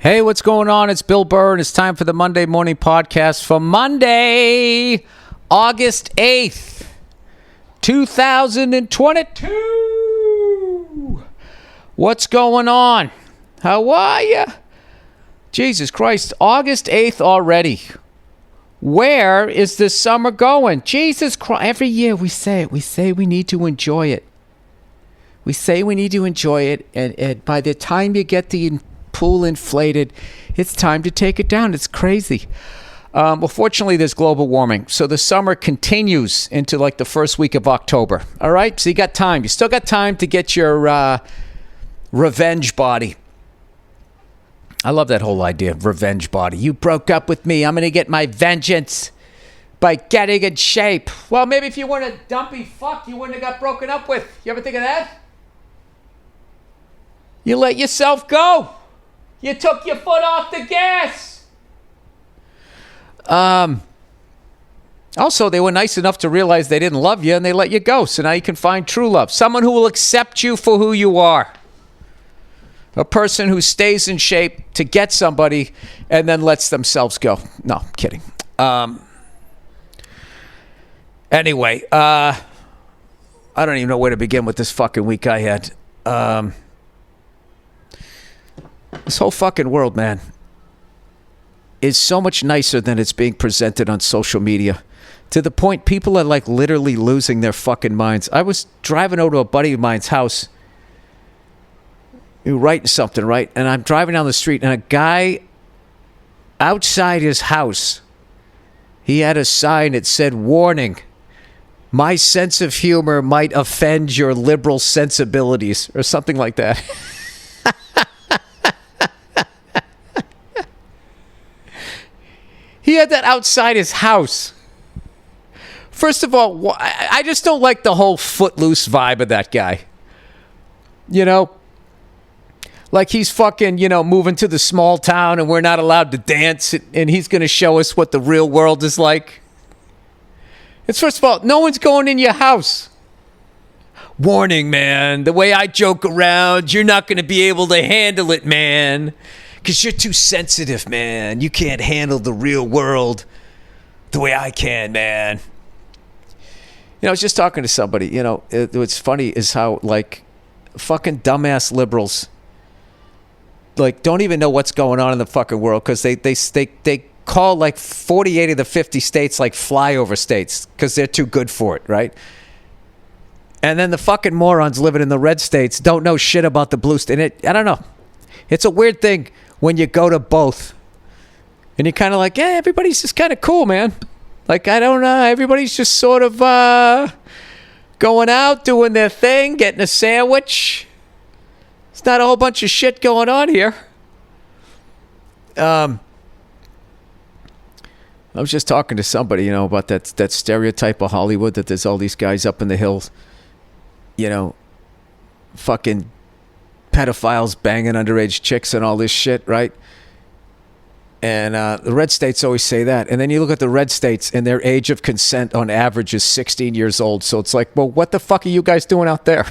Hey, what's going on? It's Bill Burr, and it's time for the Monday Morning Podcast for Monday, August 8th, 2022. What's going on? How are you? Jesus Christ, August 8th already. Where is this summer going? Jesus Christ, every year we say it. We say we need to enjoy it. We say we need to enjoy it, and by the time you get the pool inflated, it's time to take it down. It's crazy. Well, fortunately, there's global warming, so the summer continues into like the first week of October. All right, so you got time. You still got time to get your revenge body. I love that whole idea of revenge body. You broke up with me. I'm going to get my vengeance by getting in shape. Well, maybe if you weren't a dumpy fuck, you wouldn't have got broken up with. You ever think of that? You let yourself go. You took your foot off the gas. Also, they were nice enough to realize they didn't love you and they let you go. So now you can find true love. Someone who will accept you for who you are. A person who stays in shape to get somebody and then lets themselves go. No, I'm kidding. Anyway, I don't even know where to begin with this fucking week I had. This whole fucking world, man, is so much nicer than it's being presented on social media. To the point people are like literally losing their fucking minds. I was driving over to a buddy of mine's house. He was writing something, right? And I'm driving down the street, and a guy outside his house, he had a sign that said, "Warning, my sense of humor might offend your liberal sensibilities," or something like that. He had that outside his house. First of all, I just don't like the whole footloose vibe of that guy. You know? Like he's fucking, moving to the small town and we're not allowed to dance and he's going to show us what the real world is like. It's first of all, no one's going in your house. Warning, man, the way I joke around, you're not going to be able to handle it, man. Because you're too sensitive, man. You can't handle the real world the way I can, man. I was just talking to somebody, what's funny is how, like, fucking dumbass liberals, like, don't even know what's going on in the fucking world because they call, like, 48 of the 50 states, like, flyover states because they're too good for it, right? And then the fucking morons living in the red states don't know shit about the blue state. I don't know. It's a weird thing when you go to both. And you're kind of like, yeah, everybody's just kind of cool, man. Like, I don't know. Everybody's just sort of going out, doing their thing, getting a sandwich. It's not a whole bunch of shit going on here. I was just talking to somebody, about that stereotype of Hollywood that there's all these guys up in the hills, fucking pedophiles banging underage chicks and all this shit, right? And the red states always say that. And then you look at the red states and their age of consent on average is 16 years old. So it's like, well, what the fuck are you guys doing out there?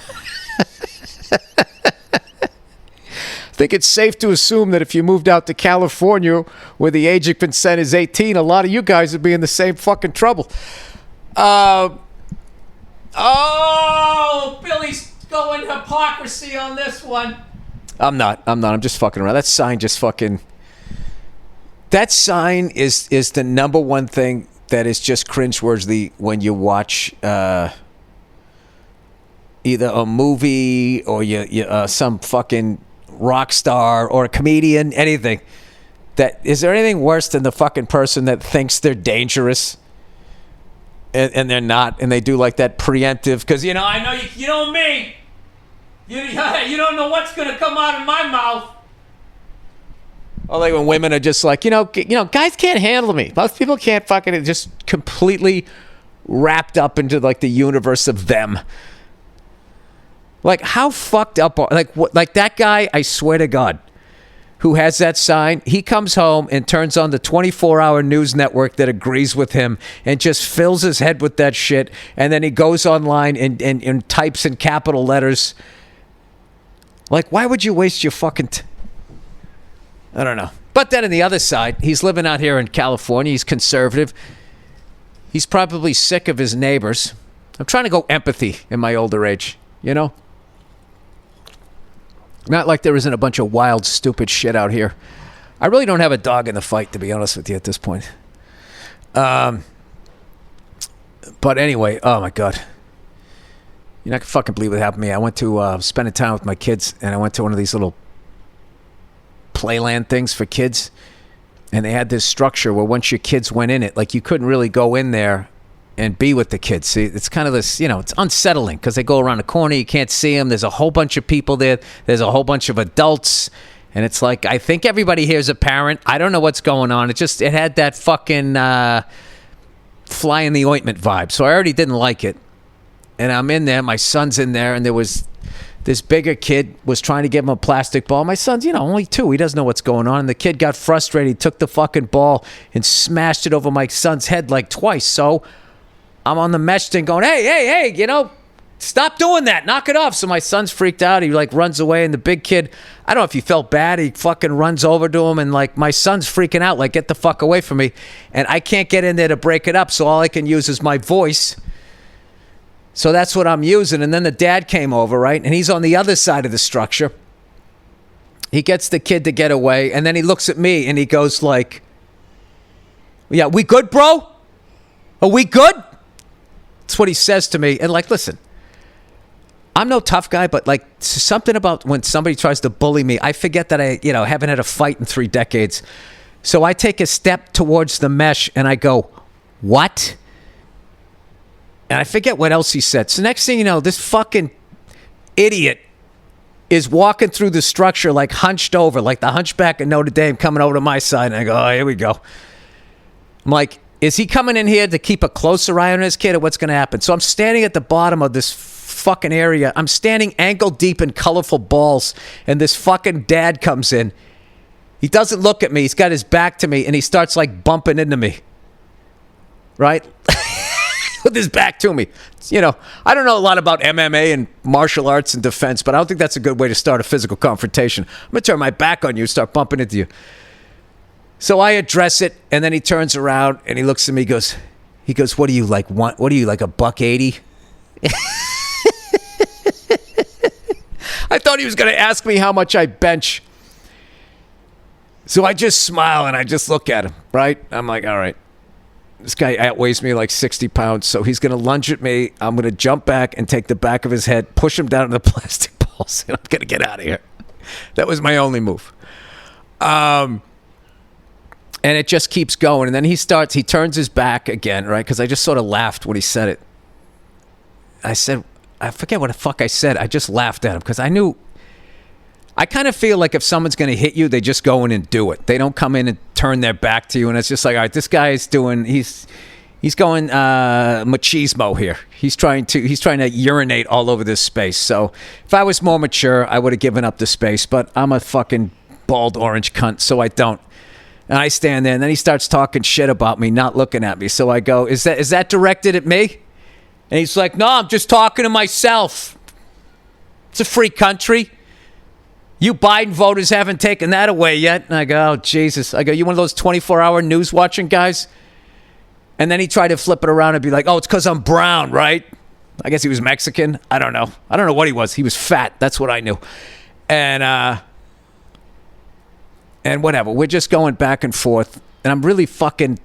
I think it's safe to assume that if you moved out to California where the age of consent is 18, a lot of you guys would be in the same fucking trouble. Billy's going hypocrisy on this one. I'm not. I'm just fucking around. That sign just fucking... That sign is the number one thing that is just cringeworthy when you watch either a movie or you some fucking rock star or a comedian, anything. Is there anything worse than the fucking person that thinks they're dangerous and they're not, and they do like that preemptive, because I know you know me. You don't know what's gonna come out of my mouth. Or like when women are just like, guys can't handle me. Most people can't fucking, just completely wrapped up into like the universe of them. Like, how fucked up are, like that guy, I swear to God, who has that sign, he comes home and turns on the 24-hour news network that agrees with him and just fills his head with that shit, and then he goes online and types in capital letters. Like, why would you waste your fucking I don't know. But then on the other side, he's living out here in California. He's conservative. He's probably sick of his neighbors. I'm trying to go empathy in my older age, you know? Not like there isn't a bunch of wild, stupid shit out here. I really don't have a dog in the fight, to be honest with you, at this point. But anyway, oh my God. You're not going to fucking believe what happened to me. I went to spending time with my kids, and I went to one of these little playland things for kids. And they had this structure where once your kids went in it, like you couldn't really go in there and be with the kids. See, it's kind of this, you know, it's unsettling because they go around the corner, you can't see them. There's a whole bunch of people there. There's a whole bunch of adults. And it's like, I think everybody here is a parent. I don't know what's going on. It had that fucking fly in the ointment vibe. So I already didn't like it. And I'm in there, my son's in there, and there was this bigger kid was trying to give him a plastic ball. My son's, you know, only 2. He doesn't know what's going on. And the kid got frustrated. He took the fucking ball and smashed it over my son's head like twice. So I'm on the mesh thing going, hey, you know, stop doing that. Knock it off. So my son's freaked out. He like runs away. And the big kid, I don't know if he felt bad. He fucking runs over to him. And like my son's freaking out, like, get the fuck away from me. And I can't get in there to break it up. So all I can use is my voice. So that's what I'm using. And then the dad came over, right? And he's on the other side of the structure. He gets the kid to get away. And then he looks at me and he goes like, yeah, we good, bro? Are we good? That's what he says to me. And like, listen, I'm no tough guy, but like something about when somebody tries to bully me, I forget that I, you know, haven't had a fight in 3 decades. So I take a step towards the mesh and I go, what? And I forget what else he said. So next thing you know, this fucking idiot is walking through the structure like hunched over, like the hunchback of Notre Dame coming over to my side. And I go, oh, here we go. I'm like, is he coming in here to keep a closer eye on his kid or what's going to happen? So I'm standing at the bottom of this fucking area. I'm standing ankle deep in colorful balls. And this fucking dad comes in. He doesn't look at me. He's got his back to me. And he starts like bumping into me. Right? With his back to me. You know, I don't know a lot about MMA and martial arts and defense, but I don't think that's a good way to start a physical confrontation. I'm going to turn my back on you and start bumping into you. So I address it, and then he turns around and he looks at me, he goes, what do you like, what are you, like $180? I thought he was going to ask me how much I bench. So I just smile and I just look at him, right? I'm like, all right. This guy outweighs me like 60 pounds, so he's going to lunge at me. I'm going to jump back and take the back of his head, push him down in the plastic balls, and I'm going to get out of here. That was my only move. And it just keeps going. And then he turns his back again, right? Because I just sort of laughed when he said it. I forget what the fuck I said. I just laughed at him because I knew. I kind of feel like if someone's going to hit you, they just go in and do it. They don't come in and turn their back to you. And it's just like, all right, this guy is doing, he's going machismo here. He's trying to urinate all over this space. So if I was more mature, I would have given up the space. But I'm a fucking bald orange cunt, so I don't. And I stand there, and then he starts talking shit about me, not looking at me. So I go, is that directed at me? And he's like, no, I'm just talking to myself. It's a free country. You Biden voters haven't taken that away yet. And I go, oh, Jesus. I go, you one of those 24-hour news watching guys? And then he tried to flip it around and be like, oh, it's because I'm brown, right? I guess he was Mexican. I don't know. I don't know what he was. He was fat. That's what I knew. And whatever. We're just going back and forth. And I'm really fucking...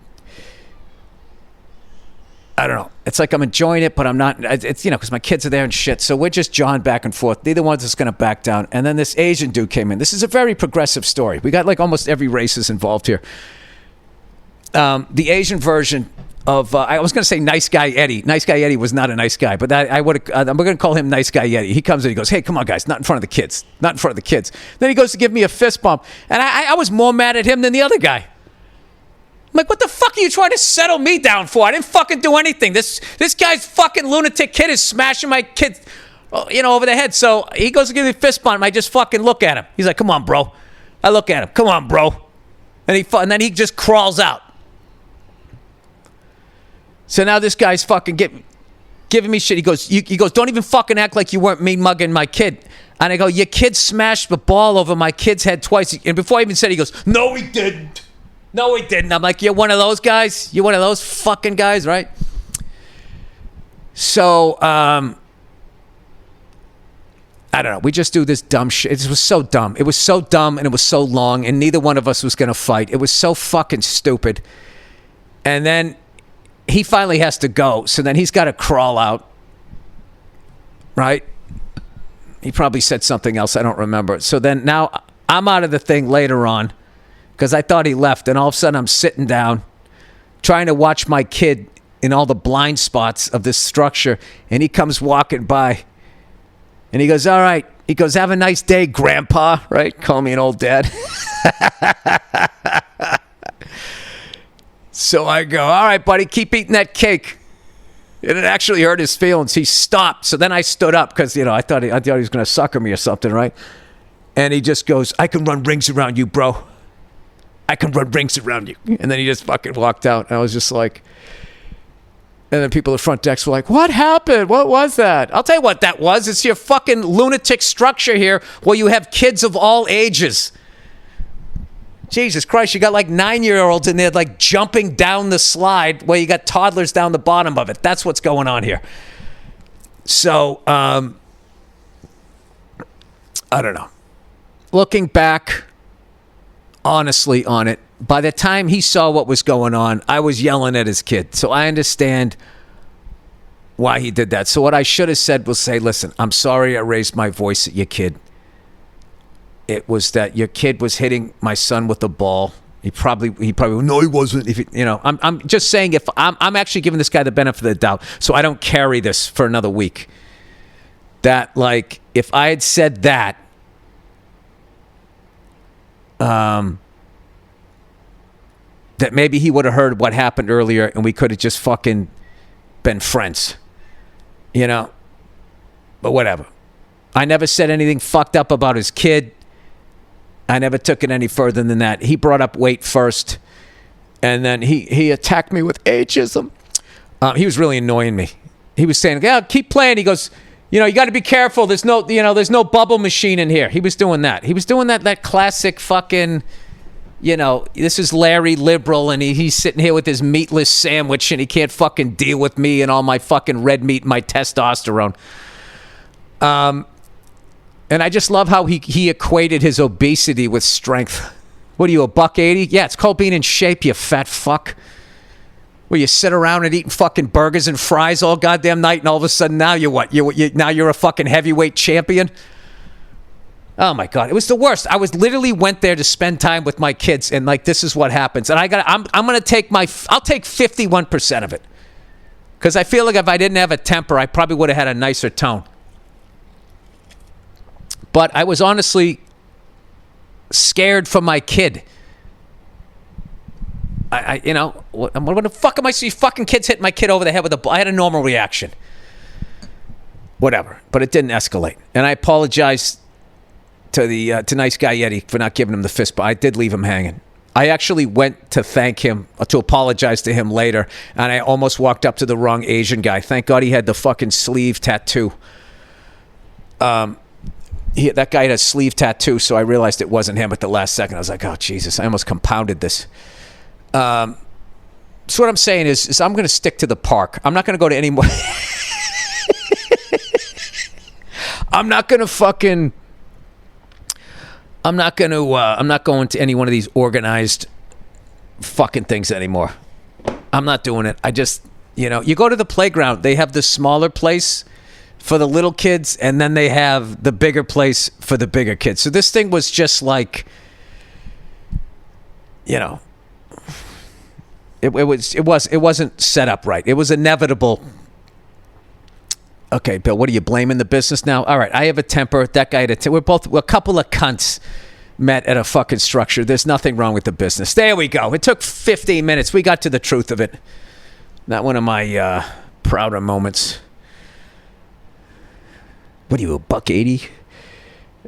I don't know. It's like I'm enjoying it, but I'm not. It's, you know, because my kids are there and shit. So we're just jawing back and forth. Neither one's just going to back down. And then this Asian dude came in. This is a very progressive story. We got like almost every race is involved here. The Asian version of, I was going to say Nice Guy Eddie. Nice Guy Eddie was not a nice guy, but I'm going to call him Nice Guy Eddie. He comes in, he goes, hey, come on, guys, not in front of the kids. Not in front of the kids. Then he goes to give me a fist bump. And I was more mad at him than the other guy. I'm like, what the fuck are you trying to settle me down for? I didn't fucking do anything. This guy's fucking lunatic kid is smashing my kid, you know, over the head. So he goes to give me a fist bump. I just fucking look at him. He's like, come on, bro. I look at him. Come on, bro. And then he just crawls out. So now this guy's fucking giving giving me shit. He goes, don't even fucking act like you weren't me mugging my kid. And I go, your kid smashed the ball over my kid's head twice. And before I even said it, he goes, no, he didn't. No, he didn't. I'm like, you're one of those guys? You're one of those fucking guys, right? So, I don't know. We just do this dumb shit. It was so dumb. It was so dumb and it was so long and neither one of us was going to fight. It was so fucking stupid. And then he finally has to go. So then he's got to crawl out. Right? He probably said something else. I don't remember. So then now I'm out of the thing later on because I thought he left. And all of a sudden I'm sitting down trying to watch my kid in all the blind spots of this structure. And he comes walking by. And he goes, all right. He goes, have a nice day, Grandpa. Right? Call me an old dad. So I go, all right, buddy, keep eating that cake. And it actually hurt his feelings. He stopped. So then I stood up because, I thought he was going to sucker me or something, right? And he just goes, I can run rings around you, bro. I can run rings around you. And then he just fucking walked out. And I was just like... And then people at the front desk were like, what happened? What was that? I'll tell you what that was. It's your fucking lunatic structure here where you have kids of all ages. Jesus Christ, you got like 9-year-olds in there like jumping down the slide where you got toddlers down the bottom of it. That's what's going on here. So, I don't know. Looking back, honestly, on it, by the time he saw what was going on, I was yelling at his kid. So I understand why he did that. So what I should have said was say, listen, I'm sorry I raised my voice at your kid. It was that your kid was hitting my son with the ball. He probably no, he wasn't. If I'm just saying if I'm actually giving this guy the benefit of the doubt, so I don't carry this for another week. That like if I had said that, that maybe he would have heard what happened earlier and we could have just fucking been friends. But whatever. I never said anything fucked up about his kid. I never took it any further than that. He brought up weight first, and then he attacked me with ageism. He was really annoying me. He was saying, yeah, keep playing. He goes, you got to be careful. There's no bubble machine in here. He was doing that. He was doing that classic fucking... this is Larry Liberal, and he's sitting here with his meatless sandwich, and he can't fucking deal with me and all my fucking red meat and my testosterone. And I just love how he equated his obesity with strength. What are you, $180? Yeah, it's called being in shape, you fat fuck. Where you sit around and eating fucking burgers and fries all goddamn night, and all of a sudden now you're what? Now you're a fucking heavyweight champion? Oh my God, it was the worst. I literally went there to spend time with my kids, and like this is what happens. And I'm gonna take I'll take 51% of it, because I feel like if I didn't have a temper, I probably would have had a nicer tone. But I was honestly scared for my kid. What the fuck am I see fucking kids hit my kid over the head with a ball? I had a normal reaction. Whatever, but it didn't escalate, and I apologize to nice guy Yeti for not giving him the fist, but I did leave him hanging. I actually went to thank him, to apologize to him later, and I almost walked up to the wrong Asian guy. Thank God he had the fucking sleeve tattoo. That guy had a sleeve tattoo, so I realized it wasn't him at the last second. I was like, oh, Jesus, I almost compounded this. So what I'm saying is I'm going to stick to the park. I'm not going to go to any more... I'm not going to any one of these organized fucking things anymore. I'm not doing it. I just, you go to the playground. They have the smaller place for the little kids, and then they have the bigger place for the bigger kids. So this thing was just like, it wasn't set up right. It was inevitable. Okay, Bill, what are you blaming the business now? All right, I have a temper. That guy had a temper. We're a couple of cunts met at a fucking structure. There's nothing wrong with the business. There we go. It took 15 minutes. We got to the truth of it. Not one of my prouder moments. What are you, $180?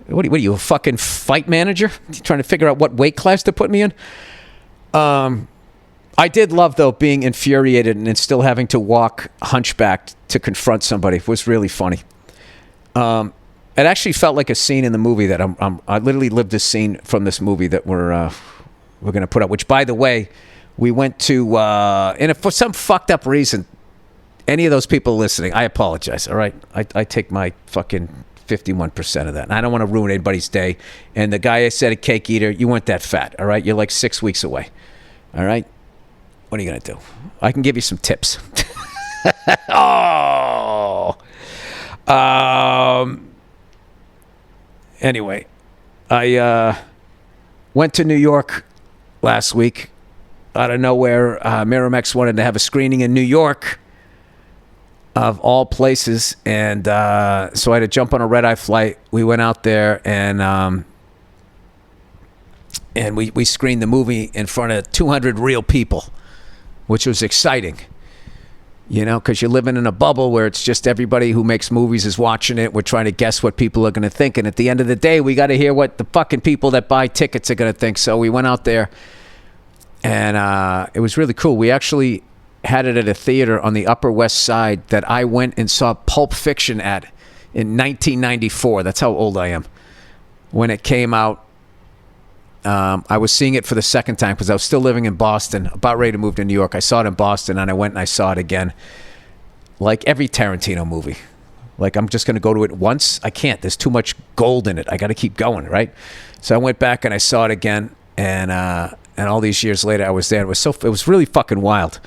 What are you, a fucking fight manager? You trying to figure out what weight class to put me in? I did love, though, being infuriated and then still having to walk hunchbacked to confront somebody. It was really funny. It actually felt like a scene in the movie that I literally lived a scene from this movie that we're going to put up. Which, by the way, we went to, and if for some fucked up reason, any of those people listening, I apologize. All right, I take my fucking 51% of that, and I don't want to ruin anybody's day. And the guy I said a cake eater, you weren't that fat. All right, you're like 6 weeks away. All right, what are you gonna do? I can give you some tips. Oh. Anyway, I went to New York last week. Out of nowhere, Miramax wanted to have a screening in New York, of all places, and so I had to jump on a red-eye flight. We went out there, and we screened the movie in front of 200 real people, which was exciting. You know, because you're living in a bubble where it's just everybody who makes movies is watching it. We're trying to guess what people are going to think. And at the end of the day, we got to hear what the fucking people that buy tickets are going to think. So we went out there, and it was really cool. We actually had it at a theater on the Upper West Side that I went and saw Pulp Fiction at in 1994. That's how old I am. When it came out, I was seeing it for the second time because I was still living in Boston, about ready to move to New York. I saw it in Boston, and I went and I saw it again. Like every Tarantino movie. Like, I'm just going to go to it once. I can't. There's too much gold in it. I got to keep going, right? So I went back and I saw it again, and all these years later, I was there. It was really fucking wild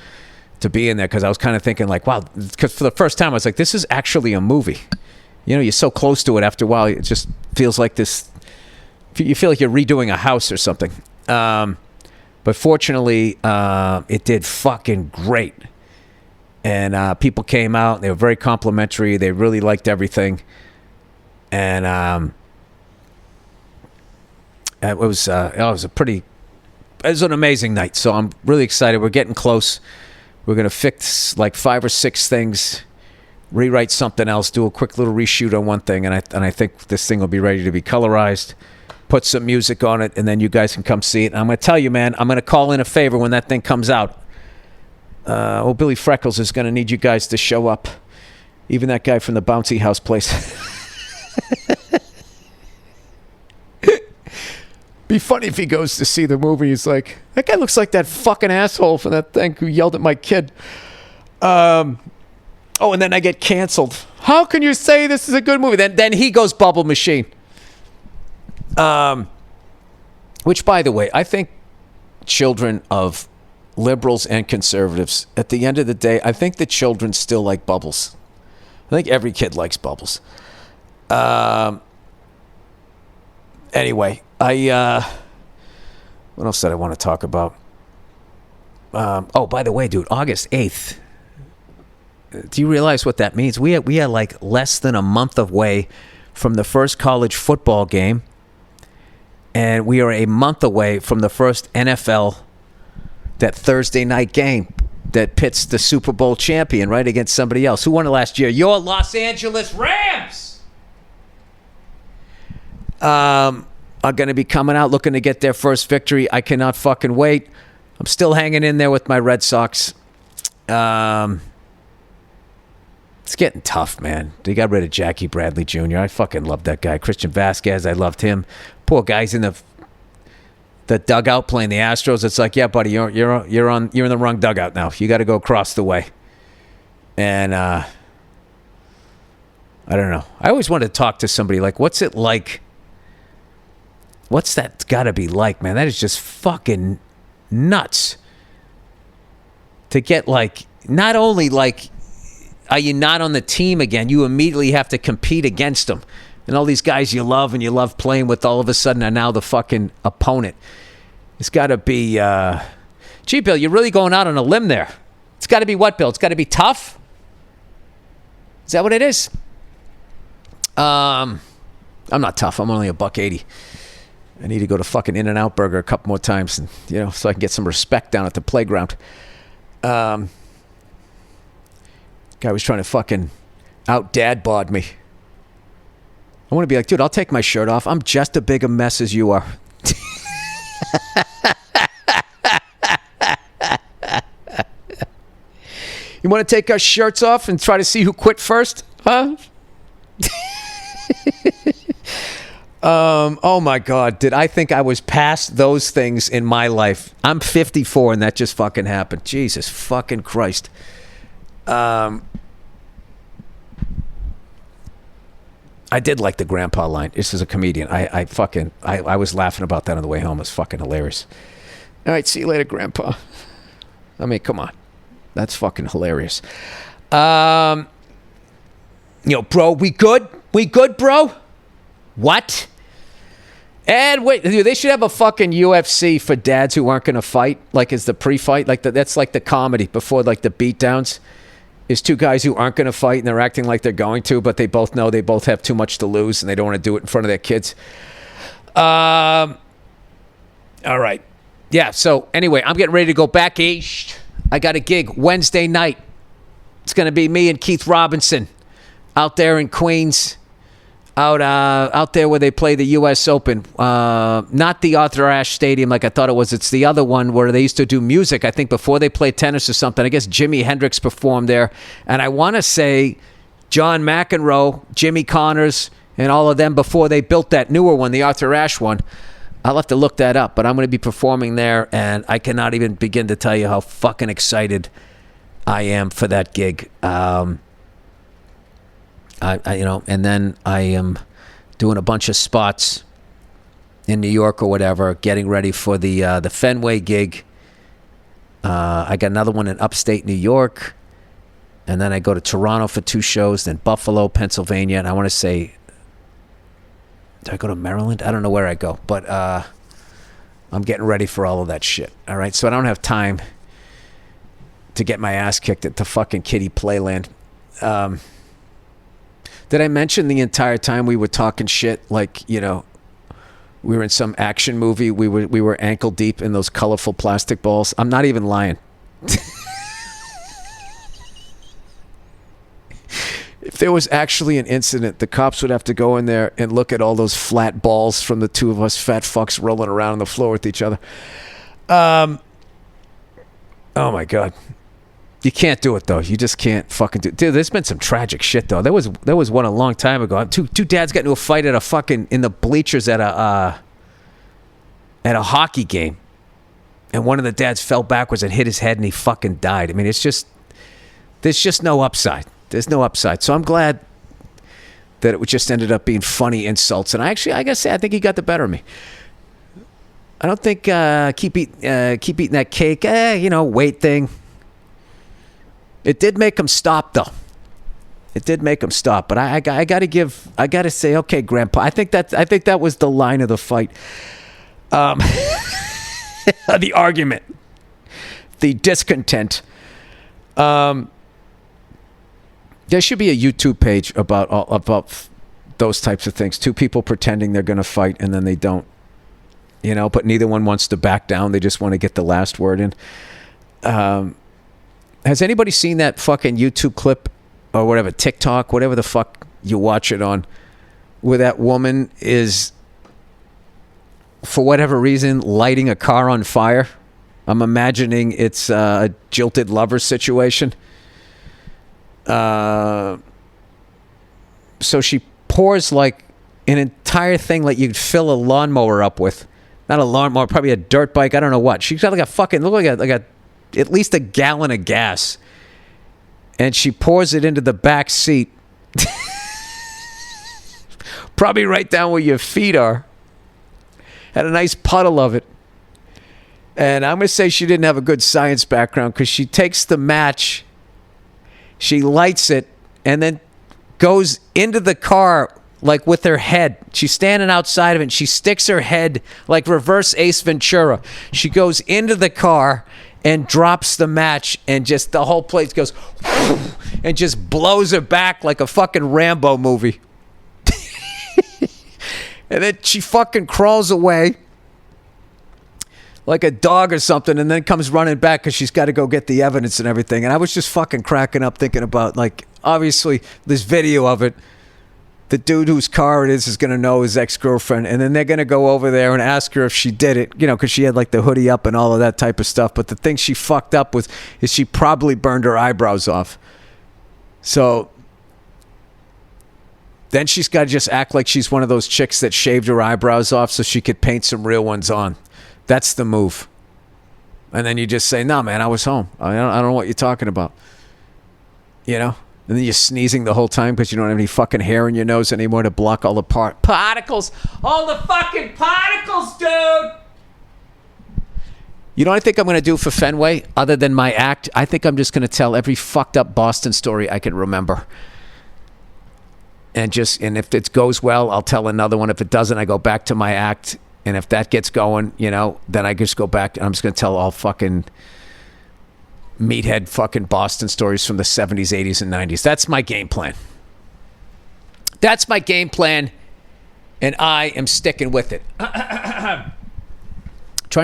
to be in there because I was kind of thinking like, wow, because for the first time, I was like, this is actually a movie. You know, you're so close to it after a while, it just feels like this. You feel like you're redoing a house or something. But fortunately, it did fucking great. And people came out. They were very complimentary. They really liked everything. And it was an amazing night. So I'm really excited. We're getting close. We're going to fix like 5 or 6 things, rewrite something else, do a quick little reshoot on one thing. And I think this thing will be ready to be colorized. Put some music on it, and then you guys can come see it. And I'm going to tell you, man, I'm going to call in a favor when that thing comes out. Billy Freckles is going to need you guys to show up. Even that guy from the bouncy house place. Be funny if he goes to see the movie. He's like, that guy looks like that fucking asshole from that thing who yelled at my kid. And then I get canceled. How can you say this is a good movie? Then he goes Bubble Machine. Which, by the way, I think children of liberals and conservatives, at the end of the day, I think the children still like Bubbles. I think every kid likes Bubbles. Anyway, what else did I want to talk about? By the way, dude, August 8th. Do you realize what that means? We are like less than a month away from the first college football game. And we are a month away from the first NFL, that Thursday night game that pits the Super Bowl champion, right, against somebody else. Who won it last year? Your Los Angeles Rams are going to be coming out looking to get their first victory. I cannot fucking wait. I'm still hanging in there with my Red Sox. It's getting tough, man. They got rid of Jackie Bradley Jr. I fucking loved that guy. Christian Vasquez, I loved him. Poor guy's in the dugout playing the Astros. It's like, yeah, buddy, you're in the wrong dugout now. You got to go across the way. And I don't know. I always wanted to talk to somebody like, what's it like? What's that got to be like, man? That is just fucking nuts. To get like, not only like, are you not on the team again? You immediately have to compete against them. And all these guys you love and you love playing with all of a sudden are now the fucking opponent. It's got to be... Gee, Bill, you're really going out on a limb there. It's got to be what, Bill? It's got to be tough? Is that what it is? I'm not tough. I'm only $1.80. I need to go to fucking In-N-Out Burger a couple more times, and so I can get some respect down at the playground. Guy was trying to fucking out-dad bod me. I want to be like, dude, I'll take my shirt off. I'm just as big a mess as you are. You want to take our shirts off and try to see who quit first? Huh? Oh my God. Did I think I was past those things in my life? I'm 54 and that just fucking happened. Jesus fucking Christ. I did like the grandpa line. This is a comedian. I was laughing about that on the way home. It was fucking hilarious. All right, see you later, grandpa. I mean, come on. That's fucking hilarious. Bro, we good? We good, bro? What? And wait, dude, they should have a fucking UFC for dads who aren't going to fight, like as the pre-fight. Like that's like the comedy before like the beatdowns. Is two guys who aren't going to fight and they're acting like they're going to, but they both know they both have too much to lose and they don't want to do it in front of their kids. All right. Yeah, so anyway, I'm getting ready to go back east. I got a gig Wednesday night. It's going to be me and Keith Robinson out there in Queens. Out there where they play the U.S. Open. Not the Arthur Ashe Stadium like I thought it was. It's the other one where they used to do music, I think, before they played tennis or something. I guess Jimi Hendrix performed there. And I want to say John McEnroe, Jimmy Connors, and all of them before they built that newer one, the Arthur Ashe one. I'll have to look that up, but I'm going to be performing there, and I cannot even begin to tell you how fucking excited I am for that gig. And then I am doing a bunch of spots in New York or whatever, getting ready for the Fenway gig. I got another one in upstate New York, and then I go to Toronto for 2 shows, then Buffalo, Pennsylvania, and I want to say, do I go to Maryland? I don't know where I go, but I'm getting ready for all of that shit. All right, so I don't have time to get my ass kicked at the fucking kiddie playland. Did I mention the entire time we were talking shit, like, we were in some action movie, we were ankle deep in those colorful plastic balls? I'm not even lying. If there was actually an incident, the cops would have to go in there and look at all those flat balls from the two of us fat fucks rolling around on the floor with each other. Oh my God. You can't do it, though. You just can't fucking do it. Dude, there's been some tragic shit, though. There was one a long time ago. Two dads got into a fight at a fucking, in the bleachers at a hockey game. And one of the dads fell backwards and hit his head and he fucking died. I mean, there's just no upside. There's no upside. So I'm glad that it just ended up being funny insults. And I gotta say, I think he got the better of me. I don't think keep eating that cake, weight thing. It did make him stop, though. It did make him stop. But I gotta say, okay, Grandpa. I think that was the line of the fight. The argument, the discontent. There should be a YouTube page about those types of things. Two people pretending they're going to fight and then they don't, but neither one wants to back down. They just want to get the last word in. Has anybody seen that fucking YouTube clip or whatever, TikTok, whatever the fuck you watch it on, where that woman is, for whatever reason, lighting a car on fire? I'm imagining it's a jilted lover situation. So she pours like an entire thing like you'd fill a lawnmower up with. Not a lawnmower, probably a dirt bike. I don't know what. She's got like a fucking, look like a at least a gallon of gas. And she pours it into the back seat. Probably right down where your feet are. Had a nice puddle of it. And I'm going to say she didn't have a good science background because she takes the match, she lights it, and then goes into the car like with her head. She's standing outside of it and she sticks her head like reverse Ace Ventura. She goes into the car and drops the match and just the whole place goes and just blows her back like a fucking Rambo movie. And then she fucking crawls away like a dog or something and then comes running back because she's got to go get the evidence and everything. And I was just fucking cracking up thinking about, like, obviously this video of it. the dude whose car it is going to know his ex-girlfriend, and then they're going to go over there and ask her if she did it, you know, because she had like the hoodie up and all of that type of stuff. But the thing she fucked up with is she probably burned her eyebrows off. So then she's got to just act like she's one of those chicks that shaved her eyebrows off so she could paint some real ones on. That's the move. And then you just say, "No, man, I was home. I don't know what you're talking about." You know? And then you're sneezing the whole time because you don't have any fucking hair in your nose anymore to block all the particles. All the fucking particles, dude! You know what I think I'm going to do for Fenway, other than my act? I think I'm just going to tell every fucked up Boston story I can remember. And if it goes well, I'll tell another one. If it doesn't, I go back to my act. And if that gets going, you know, then I just go back and I'm just going to tell all fucking meathead fucking Boston stories from the 70s, 80s, and 90s. That's my game plan. That's my game plan, and I am sticking with it. Trying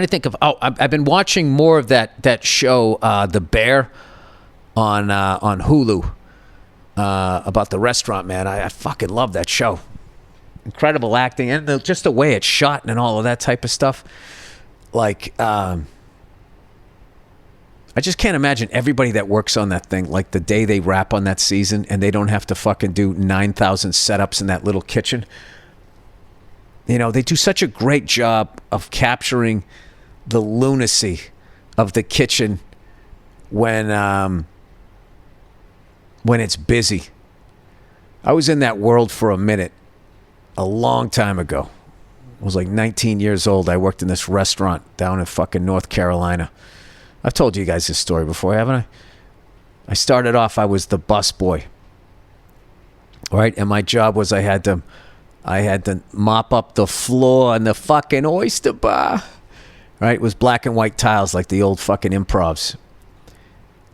to think of... I've been watching more of that show, The Bear, on Hulu, about the restaurant man. I fucking love that show. Incredible acting, and just the way it's shot and all of that type of stuff. Like, I just can't imagine everybody that works on that thing, like the day they wrap on that season and they don't have to fucking do 9,000 setups in that little kitchen. You know, they do such a great job of capturing the lunacy of the kitchen when it's busy. I was in that world for a minute. A long time ago. I was like 19 years old. I worked in this restaurant down in fucking North Carolina. I've told you guys this story before, haven't I? I started off, I was the bus boy. All right, and my job was I had to mop up the floor in the fucking oyster bar. Right? It was black and white tiles like the old fucking improvs.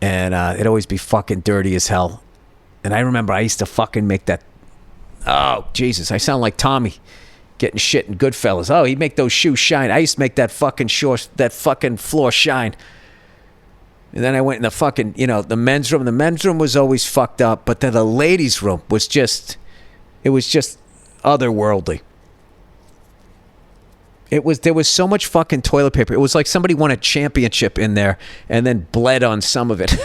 And it'd always be fucking dirty as hell. And I remember I used to fucking make that... Oh, Jesus, I sound like Tommy getting shit in Goodfellas. Oh, he'd make those shoes shine. I used to make that fucking floor shine. And then I went in the fucking, you know, the men's room. The men's room was always fucked up, but then the ladies' room was just, it was just otherworldly. There was so much fucking toilet paper. It was like somebody won a championship in there and then bled on some of it.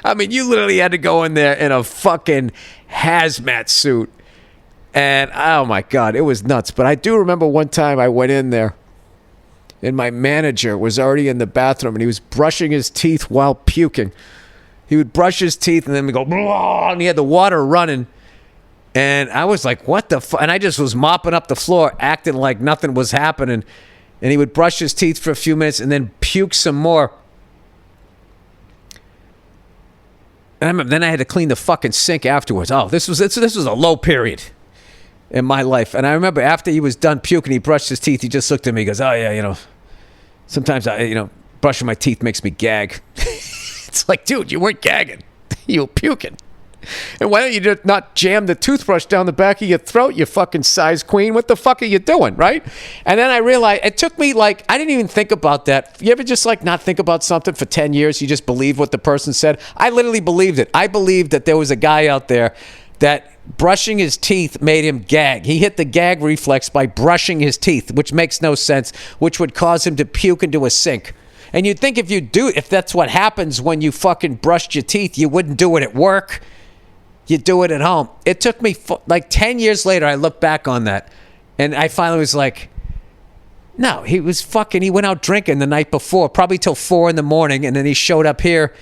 I mean, you literally had to go in there in a fucking hazmat suit. And, oh, my God, it was nuts. But I do remember one time I went in there, and my manager was already in the bathroom, and he was brushing his teeth while puking. He would brush his teeth, and then we go, blah, and he had the water running. And I was like, what the fuck? And I just was mopping up the floor, acting like nothing was happening. And he would brush his teeth for a few minutes and then puke some more. And then I had to clean the fucking sink afterwards. Oh, this was a low period in my life. And I remember after he was done puking, he brushed his teeth. He just looked at me. He goes, "Oh yeah, you know, sometimes brushing my teeth makes me gag." It's like, dude, you weren't gagging, you were puking. And why don't you just not jam the toothbrush down the back of your throat, you fucking size queen? What the fuck are you doing, right? And then I realized, it took me like, I didn't even think about that. You ever just like not think about something for 10 years? You just believe what the person said? I literally believed it. I believed that there was a guy out there that brushing his teeth made him gag. He hit the gag reflex by brushing his teeth, which makes no sense, which would cause him to puke into a sink. And you'd think if that's what happens when you fucking brushed your teeth, you wouldn't do it at work. You do it at home. It took me like 10 years later, I look back on that, and I finally was like, no, he went out drinking the night before, probably till 4 a.m, and then he showed up here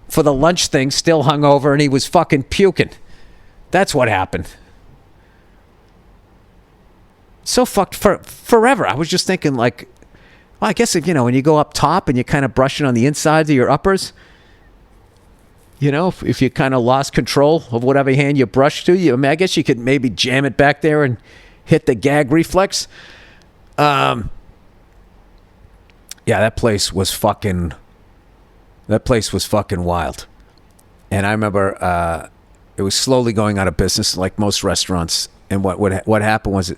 for the lunch thing, still hungover, and he was fucking puking. That's what happened. So fucked forever. I was just thinking like, well, I guess if, when you go up top and you're kind of brushing on the insides of your uppers, if you kind of lost control of whatever hand you brushed to, I guess you could maybe jam it back there and hit the gag reflex. Yeah, that place was fucking wild. And I remember it was slowly going out of business like most restaurants. And what happened was,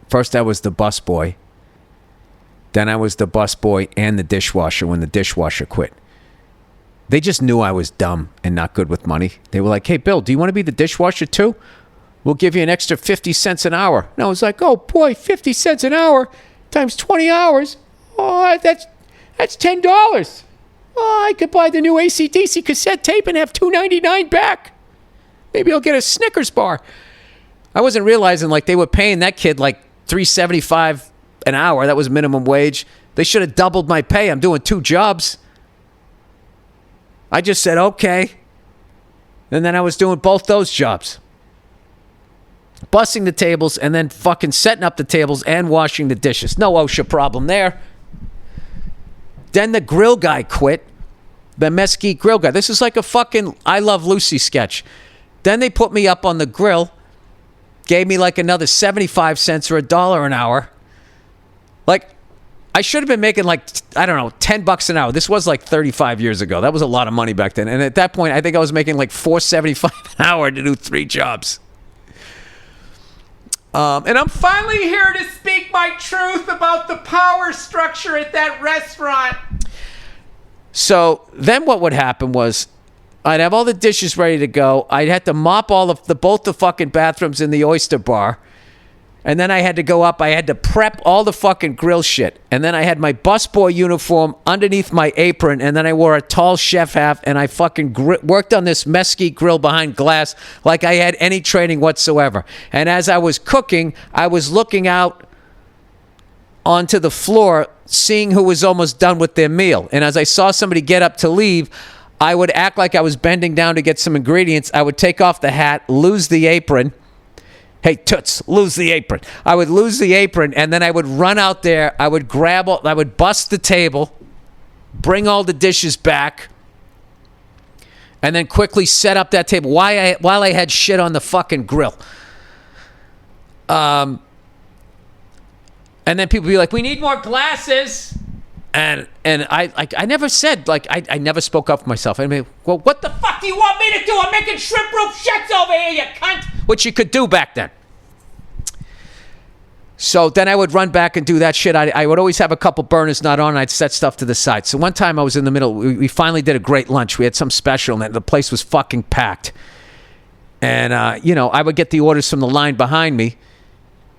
first I was the busboy. Then I was the busboy and the dishwasher when the dishwasher quit. They just knew I was dumb and not good with money. They were like, hey, Bill, do you want to be the dishwasher too? We'll give you an extra 50 cents an hour. And I was like, oh, boy, 50 cents an hour times 20 hours. Oh, that's $10. Oh, I could buy the new AC/DC cassette tape and have $2.99 back. Maybe I'll get a Snickers bar. I wasn't realizing, like, they were paying that kid, like, $3.75 an hour. That was minimum wage. They should have doubled my pay. I'm doing 2 jobs. I just said, okay. And then I was doing both those jobs. Bussing the tables and then fucking setting up the tables and washing the dishes. No OSHA problem there. Then the grill guy quit. The mesquite grill guy. This is like a fucking I Love Lucy sketch. Then they put me up on the grill. Gave me like another 75 cents or $1 an hour. Like, I should have been making like, I don't know, $10 an hour. This was like 35 years ago. That was a lot of money back then. And at that point, I think I was making like $4.75 an hour to do 3 jobs. And I'm finally here to speak my truth about the power structure at that restaurant. So then what would happen was I'd have all the dishes ready to go. I'd have to mop all of both the fucking bathrooms in the oyster bar. And then I had to go up. I had to prep all the fucking grill shit. And then I had my busboy uniform underneath my apron. And then I wore a tall chef hat. And I fucking worked on this mesquite grill behind glass like I had any training whatsoever. And as I was cooking, I was looking out onto the floor, seeing who was almost done with their meal. And as I saw somebody get up to leave, I would act like I was bending down to get some ingredients. I would take off the hat, lose the apron. Hey, toots, lose the apron. I would lose the apron, and then I would run out there. I would I would bust the table, bring all the dishes back, and then quickly set up that table while I had shit on the fucking grill. And then people would be like, we need more glasses. And I never said, like, I never spoke up for myself. I mean, well, what the fuck do you want me to do? I'm making shrimp rope shits over here, you cunt. Which you could do back then. So then I would run back and do that shit. I would always have a couple burners not on, and I'd set stuff to the side. So one time I was in the middle. We finally did a great lunch. We had some special, and the place was fucking packed. And, I would get the orders from the line behind me.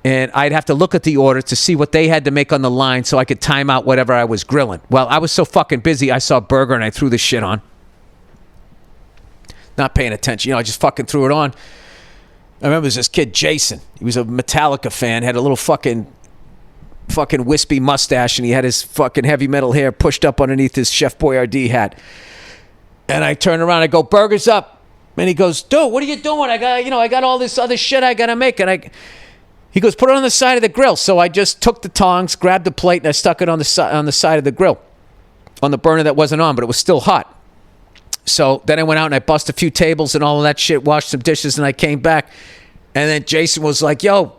And I'd have to look at the order to see what they had to make on the line so I could time out whatever I was grilling. Well, I was so fucking busy, I saw burger and I threw the shit on. Not paying attention. I just fucking threw it on. I remember this kid, Jason. He was a Metallica fan, had a little fucking wispy mustache, and he had his fucking heavy metal hair pushed up underneath his Chef Boyardee hat. And I turn around, I go, burgers up. And he goes, dude, what are you doing? I got all this other shit I got to make. And he goes, put it on the side of the grill. So I just took the tongs, grabbed the plate, and I stuck it on the side of the grill, on the burner that wasn't on, but it was still hot. So then I went out and I bust a few tables and all of that shit, washed some dishes, and I came back. And then Jason was like, yo,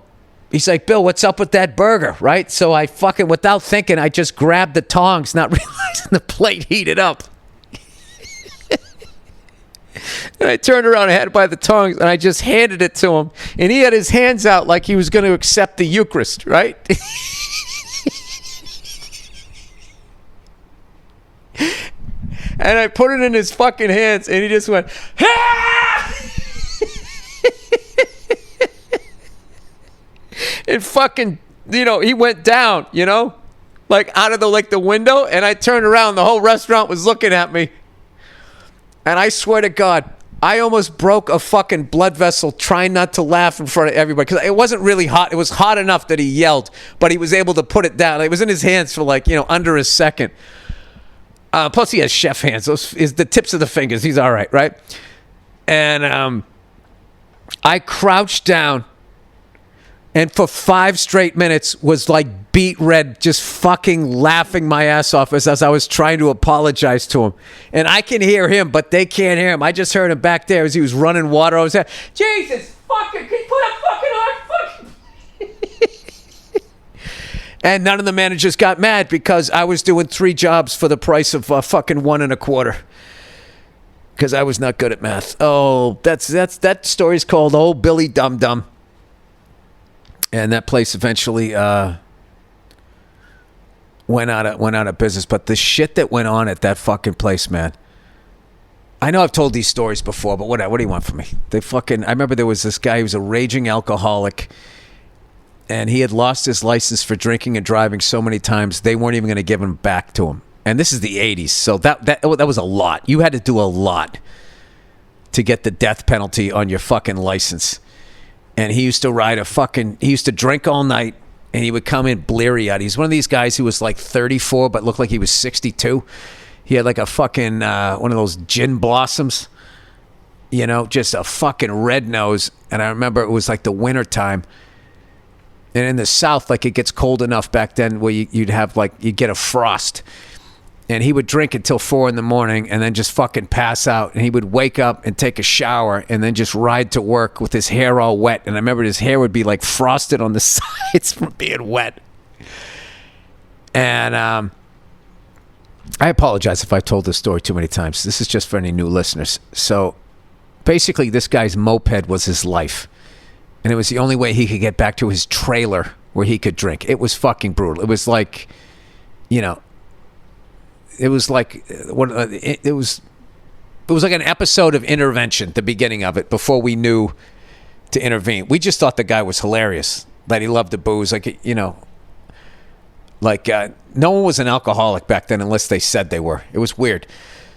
he's like, Bill, what's up with that burger, right? So I fucking, without thinking, I just grabbed the tongs, not realizing the plate heated up. And I turned around, I had it by the tongs, and I just handed it to him. And he had his hands out like he was going to accept the Eucharist, right? And I put it in his fucking hands, and he just went, ah! And fucking, he went down, like out of the window. And I turned around, the whole restaurant was looking at me. And I swear to God, I almost broke a fucking blood vessel trying not to laugh in front of everybody. Because it wasn't really hot. It was hot enough that he yelled, but he was able to put it down. It was in his hands for under a second. Plus he has chef hands. Those is the tips of the fingers. He's all right, right? And I crouched down and for 5 straight minutes was like beet red, just fucking laughing my ass off as I was trying to apologize to him. And I can hear him, but they can't hear him. I just heard him back there as he was running water. I was like, Jesus fucking, can you put a fucking on fucking... And none of the managers got mad because I was doing 3 jobs for the price of fucking 1 1/4. Because I was not good at math. Oh, that story's called Old Billy Dum Dum. And that place eventually went out of business. But the shit that went on at that fucking place, man, I know I've told these stories before, but what do you want from me? I remember there was this guy who was a raging alcoholic, and he had lost his license for drinking and driving so many times they weren't even going to give him back to him. And this is the 80s, so that was a lot. You had to do a lot to get the death penalty on your fucking license. And he used to he used to drink all night, and he would come in bleary-eyed. He's one of these guys who was like 34 but looked like he was 62. He had like a fucking, one of those gin blossoms, just a fucking red nose. And I remember it was like the winter time. And in the South, like it gets cold enough back then where you'd get a frost. And he would drink until 4 a.m. and then just fucking pass out. And he would wake up and take a shower and then just ride to work with his hair all wet. And I remember his hair would be like frosted on the sides from being wet. And I apologize if I've told this story too many times. This is just for any new listeners. So basically, this guy's moped was his life. And it was the only way he could get back to his trailer where he could drink. It was fucking brutal. It was like, it was like it was like an episode of Intervention, the beginning of it, before we knew to intervene. We just thought the guy was hilarious, that he loved the booze. No one was an alcoholic back then unless they said they were. It was weird.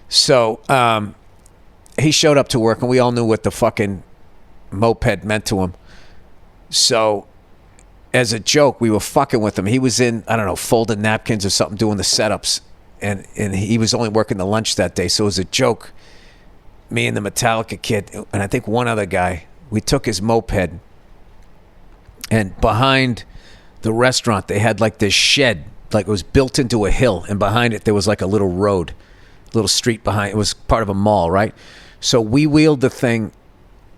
So he showed up to work, and we all knew what the fucking moped meant to him. So as a joke, we were fucking with him. He was in, I don't know, folding napkins or something, doing the setups. And he was only working the lunch that day. So as a joke, me and the Metallica kid, and I think one other guy, we took his moped. And behind the restaurant, they had like this shed, like it was built into a hill. And behind it, there was like a little road, little street behind. It was part of a mall, right? So we wheeled the thing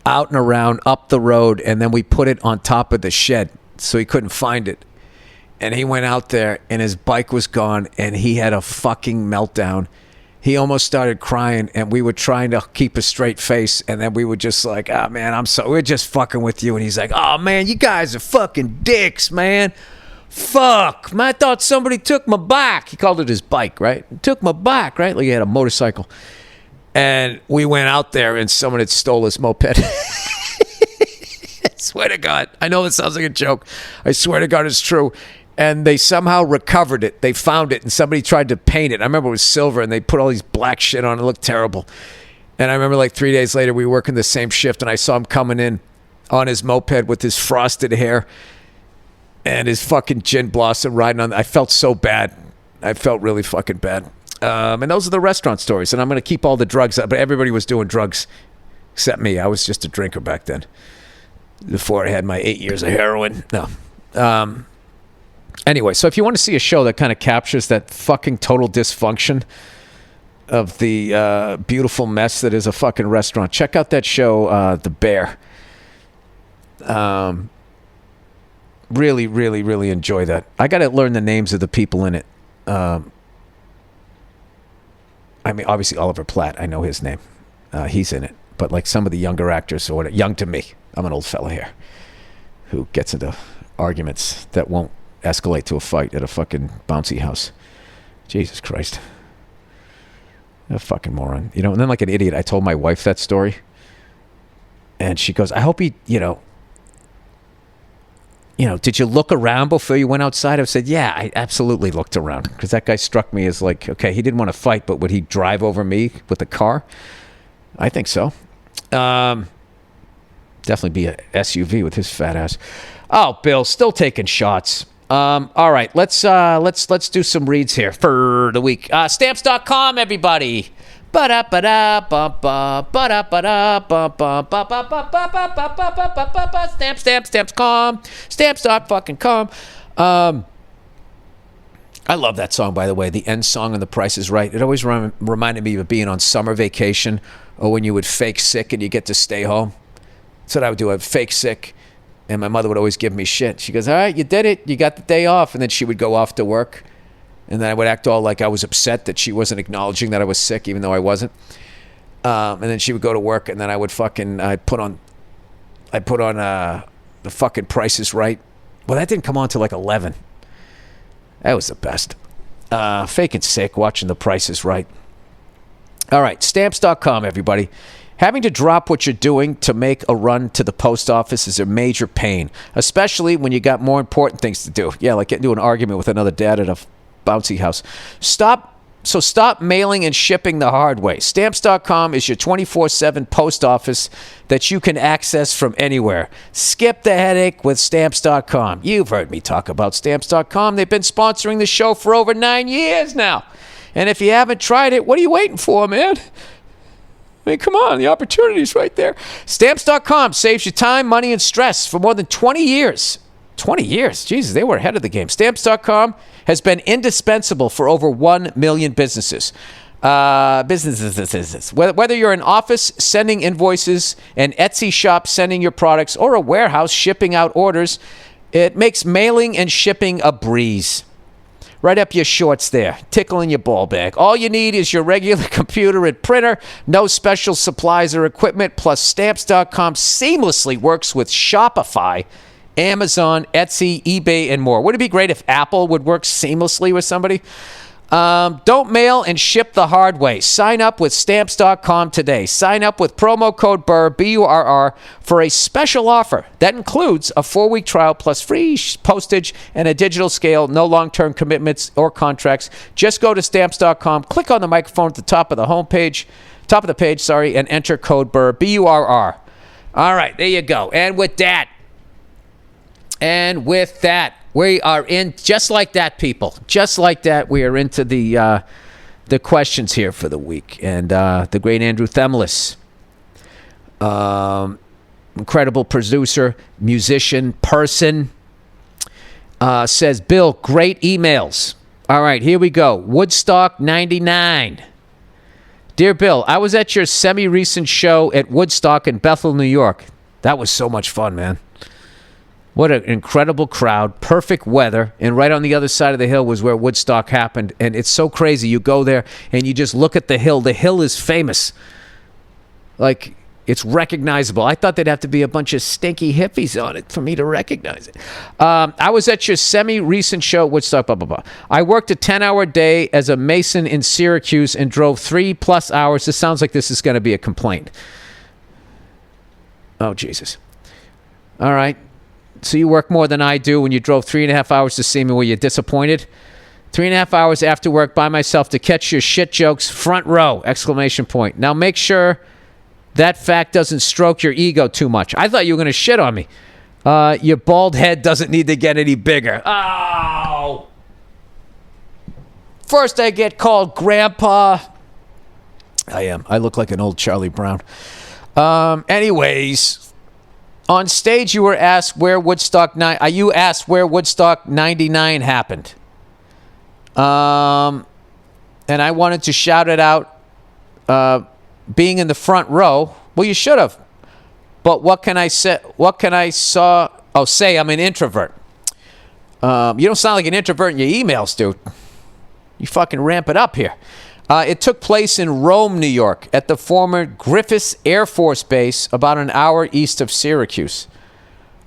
out and around, up the road, and then we put it on top of the shed so he couldn't find it. And he went out there, and his bike was gone, and he had a fucking meltdown. He almost started crying, and we were trying to keep a straight face, and then we were just like, oh, man, we're just fucking with you. And he's like, oh, man, you guys are fucking dicks, man. Fuck, man, I thought somebody took my bike. He called it his bike, right? Took my bike, right? Like he had a motorcycle. And we went out there, and someone had stole his moped. I swear to God. I know it sounds like a joke. I swear to God it's true. And they somehow recovered it. They found it, and somebody tried to paint it. I remember it was silver, and they put all these black shit on it. It looked terrible. And I remember like 3 days later, we were working the same shift, and I saw him coming in on his moped with his frosted hair and his fucking gin blossom riding on. I felt so bad. I felt really fucking bad. And those are the restaurant stories. And I'm going to keep all the drugs up. But everybody was doing drugs except me. I was just a drinker back then before I had my 8 years of heroin. No. Anyway, so if you want to see a show that kind of captures that fucking total dysfunction of the beautiful mess that is a fucking restaurant, check out that show, The Bear. Really, really, really enjoy that. I got to learn the names of the people in it. I mean, obviously Oliver Platt, I know his name. He's in it. But like some of the younger actors, or whatever, young to me, I'm an old fella here, who gets into arguments that won't escalate to a fight at a fucking bouncy house. Jesus Christ. A fucking moron. And then like an idiot, I told my wife that story. And she goes, I hope he, did you look around before you went outside? I said, yeah, I absolutely looked around. Because that guy struck me as like, okay, he didn't want to fight, but would he drive over me with a car? I think so. Definitely be a SUV with his fat ass. Oh, Bill, still taking shots. All right, let's do some reads here for the week. Stamps.com, everybody. Stamps.com. Stamps.com. I love that song, by the way. The end song on The Price is Right. It always reminded me of being on summer vacation, or when you would fake sick and you get to stay home. That's what I would do. I'd fake sick. And my mother would always give me shit. She goes, all right, you did it. You got the day off. And then she would go off to work. And then I would act all like I was upset that she wasn't acknowledging that I was sick, even though I wasn't. And then she would go to work, and then I would I'd put on the fucking Price is Right. Well, that didn't come on till like 11. That was the best. Faking sick, watching The Price is Right. All right, stamps.com, everybody. Having to drop what you're doing to make a run to the post office is a major pain, especially when you got more important things to do. Yeah, like getting into an argument with another dad at a bouncy house. Stop mailing and shipping the hard way. Stamps.com is your 24/7 post office that you can access from anywhere. Skip the headache with Stamps.com. You've heard me talk about Stamps.com. They've been sponsoring the show for over 9 years now. And if you haven't tried it, what are you waiting for, man? I mean, come on, the opportunity's right there. Stamps.com saves you time, money, and stress for more than 20 years. 20 years? Jesus, they were ahead of the game. Stamps.com has been indispensable for over 1 million businesses. Whether you're an office sending invoices, an Etsy shop sending your products, or a warehouse shipping out orders, it makes mailing and shipping a breeze. Right up your shorts there, tickling your ball bag. All you need is your regular computer and printer, no special supplies or equipment, plus Stamps.com seamlessly works with Shopify, Amazon, Etsy, eBay, and more. Wouldn't it be great if Apple would work seamlessly with somebody? Don't mail and ship the hard way. Sign up with Stamps.com today. Sign up with promo code Burr, B-U-R-R, for a special offer that includes a 4-week trial plus free postage and a digital scale, no long-term commitments or contracts. Just go to Stamps.com, click on the microphone at the top of the page, and enter code Burr, B-U-R-R. All right, there you go. And with that, we are in, just like that, people. Just like that, we are into the questions here for the week. And the great Andrew Themlis, incredible producer, musician, person, says, Bill, great emails. All right, here we go. Woodstock 99. Dear Bill, I was at your semi-recent show at Woodstock in Bethel, New York. That was so much fun, man. What an incredible crowd, perfect weather, and right on the other side of the hill was where Woodstock happened. And it's so crazy. You go there and you just look at the hill. The hill is famous. Like, it's recognizable. I thought there'd have to be a bunch of stinky hippies on it for me to recognize it. I was at your semi-recent show, Woodstock, blah, blah, blah. I worked a 10-hour day as a mason in Syracuse and drove 3+ hours. This sounds like this is going to be a complaint. Oh, Jesus. All right. So you work more than I do when you drove 3.5 hours to see me. Were you disappointed? 3.5 hours after work by myself to catch your shit jokes, front row, exclamation point. Now make sure that fact doesn't stroke your ego too much. I thought you were going to shit on me. Your bald head doesn't need to get any bigger. Oh! First I get called Grandpa. I am. I look like an old Charlie Brown. Anyways... On stage, you were asked where Woodstock 99 happened. And I wanted to shout it out, being in the front row. Well, you should have. But what can I say? Say I'm an introvert. You don't sound like an introvert in your emails, dude. You fucking ramp it up here. It took place in Rome, New York, at the former Griffiths Air Force Base, about an hour east of Syracuse.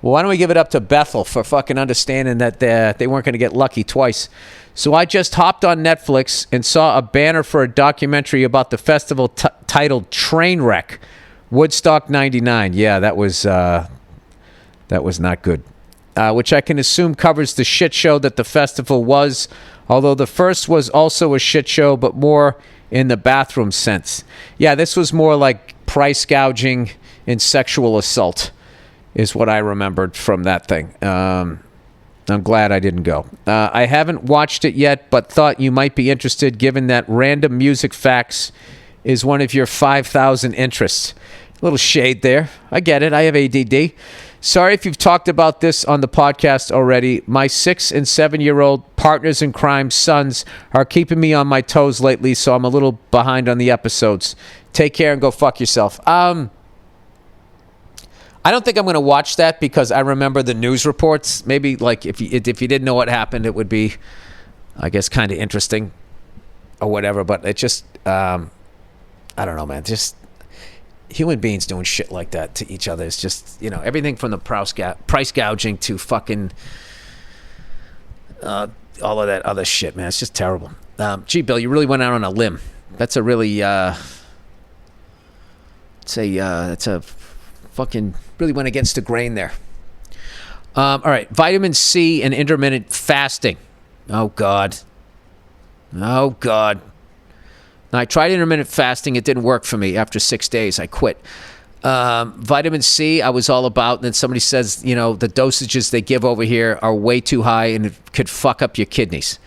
Well, why don't we give it up to Bethel for fucking understanding that they weren't going to get lucky twice. So I just hopped on Netflix and saw a banner for a documentary about the festival titled Trainwreck, Woodstock 99. Yeah, that was not good. Which I can assume covers the shit show that the festival was, although the first was also a shit show, but more in the bathroom sense. Yeah, this was more like price gouging and sexual assault is what I remembered from that thing. I'm glad I didn't go. I haven't watched it yet, but thought you might be interested given that random music facts is one of your 5,000 interests. A little shade there. I get it. I have ADD. Sorry if you've talked about this on the podcast already. My 6 and 7-year-old partners in crime sons are keeping me on my toes lately, so I'm a little behind on the episodes. Take care and go fuck yourself. I don't think I'm going to watch that because I remember the news reports. Maybe like if you didn't know what happened, it would be, I guess, kind of interesting or whatever. But it just, I don't know, man. Just human beings doing shit like that to each other is just, everything from the price gouging to fucking all of that other shit, man. It's just terrible. Gee, Bill, you really went out on a limb. That's a really, that's a fucking, really went against the grain there. All right, vitamin C and intermittent fasting. Oh, God. Oh, God. Now, I tried intermittent fasting. It didn't work for me. After 6 days, I quit. Vitamin C, I was all about. And then somebody says, the dosages they give over here are way too high and it could fuck up your kidneys.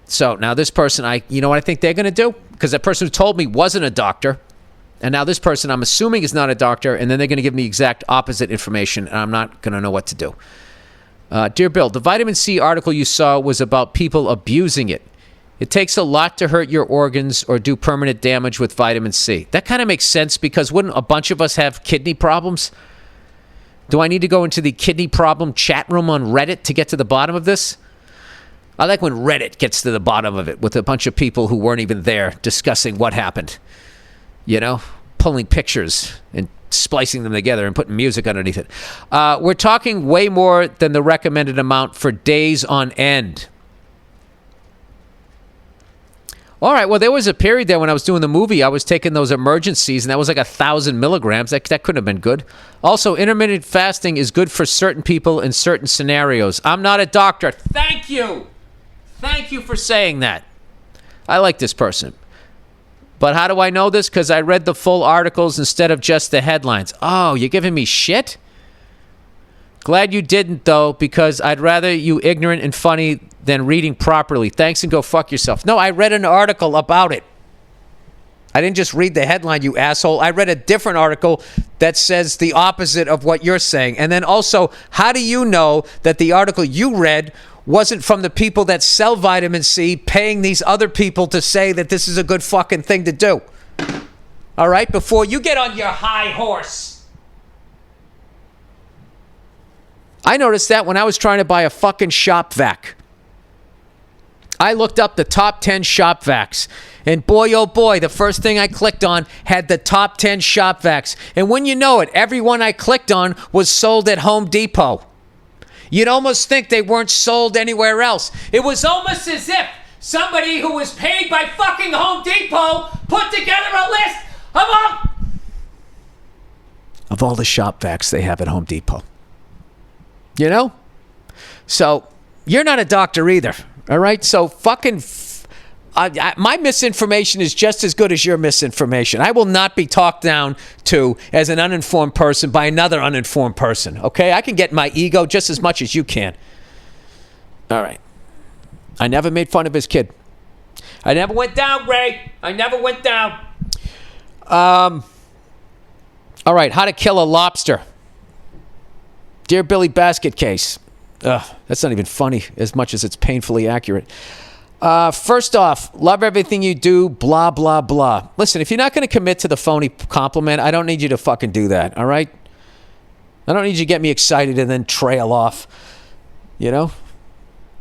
So now this person, you know what I think they're going to do? Because that person who told me wasn't a doctor. And now this person, I'm assuming, is not a doctor. And then they're going to give me exact opposite information. And I'm not going to know what to do. Dear Bill, the vitamin C article you saw was about people abusing it. It takes a lot to hurt your organs or do permanent damage with vitamin C. That kind of makes sense because wouldn't a bunch of us have kidney problems? Do I need to go into the kidney problem chat room on Reddit to get to the bottom of this? I like when Reddit gets to the bottom of it with a bunch of people who weren't even there discussing what happened. Pulling pictures and splicing them together and putting music underneath it. We're talking way more than the recommended amount for days on end. All right, well, there was a period there when I was doing the movie, I was taking those emergencies, and that was like 1,000 milligrams. That couldn't have been good. Also, intermittent fasting is good for certain people in certain scenarios. I'm not a doctor. Thank you. Thank you for saying that. I like this person. But how do I know this? Because I read the full articles instead of just the headlines. Oh, you're giving me shit? Glad you didn't, though, because I'd rather you ignorant and funny than reading properly. Thanks and go fuck yourself. No, I read an article about it. I didn't just read the headline, you asshole. I read a different article that says the opposite of what you're saying. And then also, how do you know that the article you read wasn't from the people that sell vitamin C paying these other people to say that this is a good fucking thing to do? All right? Before you get on your high horse. I noticed that when I was trying to buy a fucking shop vac. I looked up the top 10 shop vacs. And boy, oh boy, the first thing I clicked on had the top 10 shop vacs. And when you know it, every one I clicked on was sold at Home Depot. You'd almost think they weren't sold anywhere else. It was almost as if somebody who was paid by fucking Home Depot put together a list of all the shop vacs they have at Home Depot. So, you're not a doctor either, all right? So, my misinformation is just as good as your misinformation. I will not be talked down to as an uninformed person by another uninformed person, okay? I can get my ego just as much as you can. All right. I never made fun of his kid. I never went down, Ray. I never went down. All right, how to kill a lobster. Dear Billy Basket Case. That's not even funny as much as it's painfully accurate. First off, love everything you do, blah, blah, blah. Listen, if you're not going to commit to the phony compliment, I don't need you to fucking do that, all right? I don't need you to get me excited and then trail off, Don't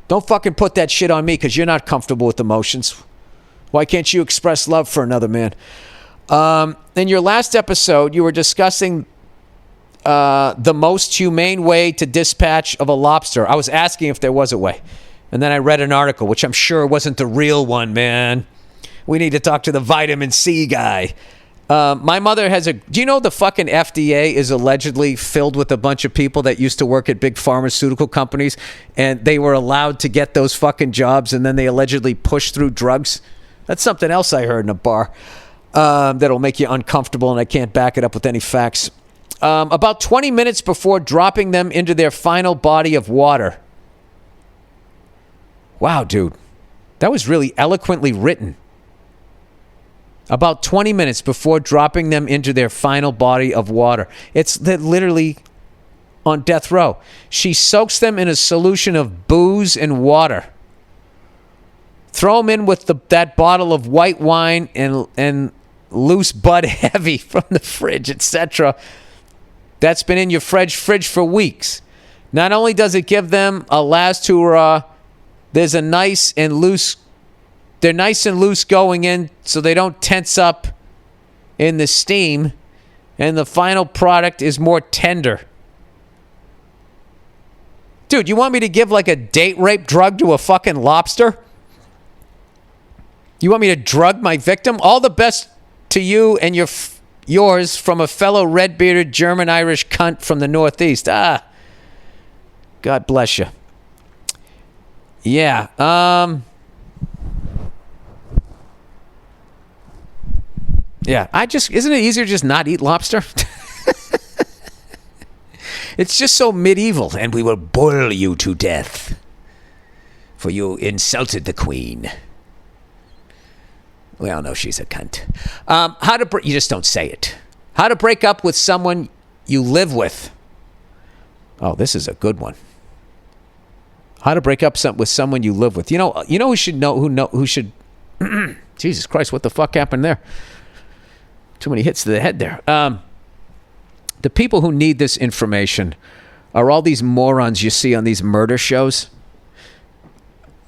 fucking put that shit on me because you're not comfortable with emotions. Why can't you express love for another man? In your last episode, you were discussing the most humane way to dispatch of a lobster. I was asking if there was a way. And then I read an article, which I'm sure wasn't the real one, man. We need to talk to the vitamin C guy. My mother has do you know the fucking FDA is allegedly filled with a bunch of people that used to work at big pharmaceutical companies, and they were allowed to get those fucking jobs, and then they allegedly pushed through drugs? That's something else I heard in a bar that'll make you uncomfortable, and I can't back it up with any facts. About 20 minutes before dropping them into their final body of water. Wow, dude. That was really eloquently written. About 20 minutes before dropping them into their final body of water. They're literally on death row. She soaks them in a solution of booze and water. Throw them in with that bottle of white wine and loose Bud Heavy from the fridge, etc. That's been in your fridge for weeks. Not only does it give them a last hurrah, they're nice and loose going in so they don't tense up in the steam, and the final product is more tender. Dude, you want me to give like a date rape drug to a fucking lobster? You want me to drug my victim? All the best to you and yours from a fellow red-bearded German-Irish cunt from the Northeast. God bless you. Yeah. Yeah. Isn't it easier to just not eat lobster? It's just so medieval. And we will boil you to death, for you insulted the queen. We all know she's a cunt. You just don't say it. How to break up with someone you live with. Oh, this is a good one. How to break up with someone you live with. You know who should know who should. Jesus Christ, what the fuck happened there? Too many hits to the head there. The people who need this information are all these morons you see on these murder shows.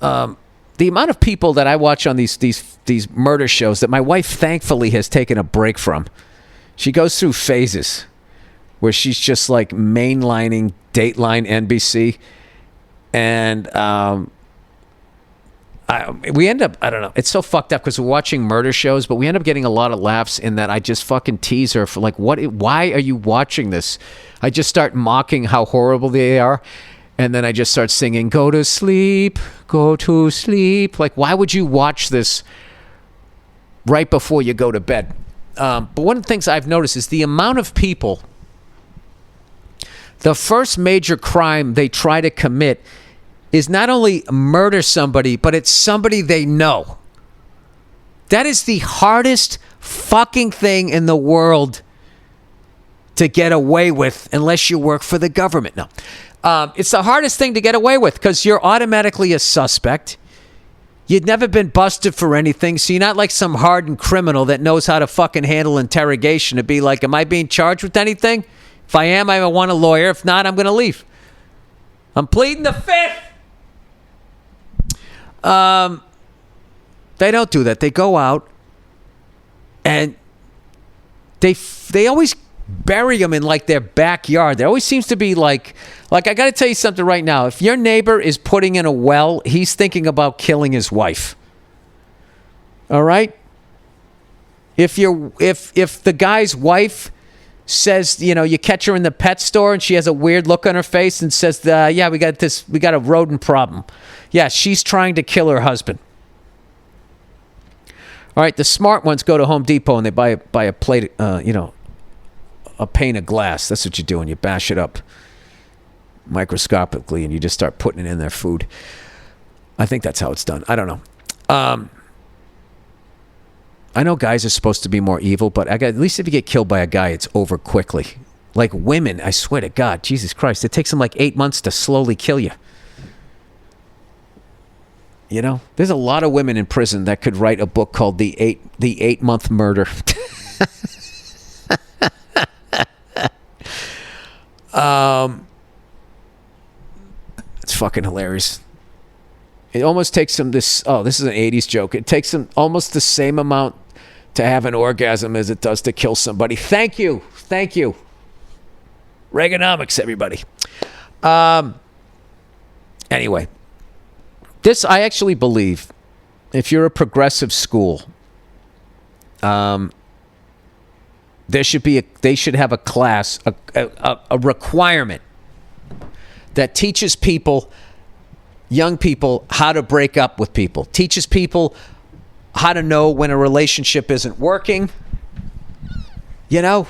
The amount of people that I watch on these murder shows that my wife thankfully has taken a break from. She goes through phases where she's just like mainlining Dateline NBC. And we end up, I don't know, it's so fucked up because we're watching murder shows, but we end up getting a lot of laughs in that I just fucking tease her for like, why are you watching this? I just start mocking how horrible they are. And then I just start singing, go to sleep, go to sleep. Like, why would you watch this right before you go to bed? But one of the things I've noticed is the amount of people, the first major crime they try to commit is not only murder somebody, but it's somebody they know. That is the hardest fucking thing in the world to get away with unless you work for the government. No. It's the hardest thing to get away with because you're automatically a suspect. You'd never been busted for anything, so you're not like some hardened criminal that knows how to fucking handle interrogation to be like, am I being charged with anything? If I am, I want a lawyer. If not, I'm going to leave. I'm pleading the fifth. They don't do that. They go out and they always bury them in like their backyard. There always seems to be like I got to tell you something right now. If your neighbor is putting in a well, he's thinking about killing his wife. All right? If the guy's wife says, you catch her in the pet store and she has a weird look on her face and says, yeah, we got a rodent problem. Yeah, she's trying to kill her husband. All right, the smart ones go to Home Depot and they buy a plate, a pane of glass. That's what you do, and you bash it up microscopically and you just start putting it in their food. I think that's how it's done. I don't know. I know guys are supposed to be more evil, but at least if you get killed by a guy, it's over quickly. Like women, I swear to God, Jesus Christ, it takes them like 8 months to slowly kill you. There's a lot of women in prison that could write a book called The 8-Month Murder. It's fucking hilarious. It almost takes them this is an 80s joke. It takes them almost the same amount to have an orgasm as it does to kill somebody. Thank you. Reaganomics, everybody. Anyway, this I actually believe, if you're a progressive school, they should have a class, a requirement that teaches young people how to break up with people, teaches people how to know when a relationship isn't working, and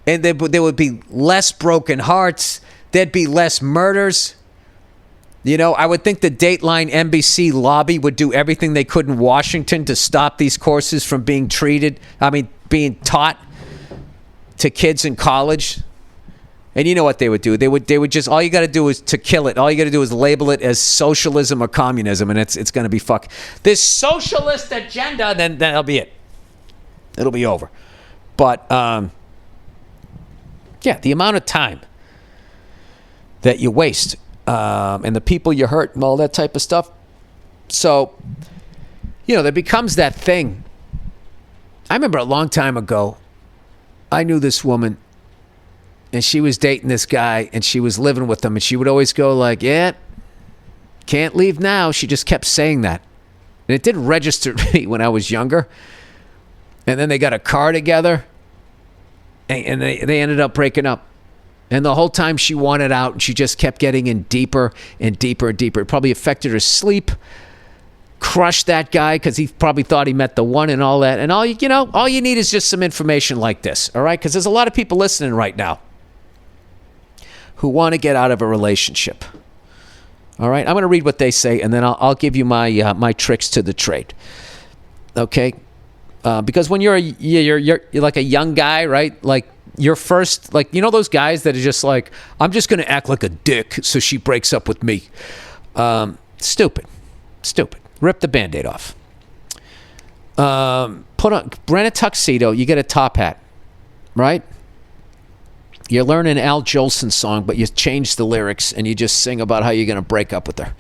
there would be less broken hearts, there'd be less murders. I would think the Dateline NBC lobby would do everything they could in Washington to stop these courses from being taught to kids in college. And you know what they would do? They would just, all you got to do is to kill it. All you got to do is label it as socialism or communism, and it's going to be this socialist agenda. Then that'll be it. It'll be over. But the amount of time that you waste, and the people you hurt, and all that type of stuff. So, there becomes that thing. I remember a long time ago, I knew this woman. And she was dating this guy, and she was living with him, and she would always go like, yeah, can't leave now. She just kept saying that. And it did register to me when I was younger. And then they got a car together. And they ended up breaking up. And the whole time she wanted out, and she just kept getting in deeper and deeper and deeper. It probably affected her sleep. Crushed that guy because he probably thought he met the one and all that. And all you need is just some information like this, all right? Because there's a lot of people listening right now who want to get out of a relationship. All right, I'm going to read what they say, and then I'll give you my tricks to the trade. Okay, because when you're like a young guy, right? Like your first, like those guys that are just like, I'm just going to act like a dick so she breaks up with me. Stupid. Rip the Band-Aid off. Rent a tuxedo. You get a top hat, right? You learn an Al Jolson song, but you change the lyrics and you just sing about how you're going to break up with her.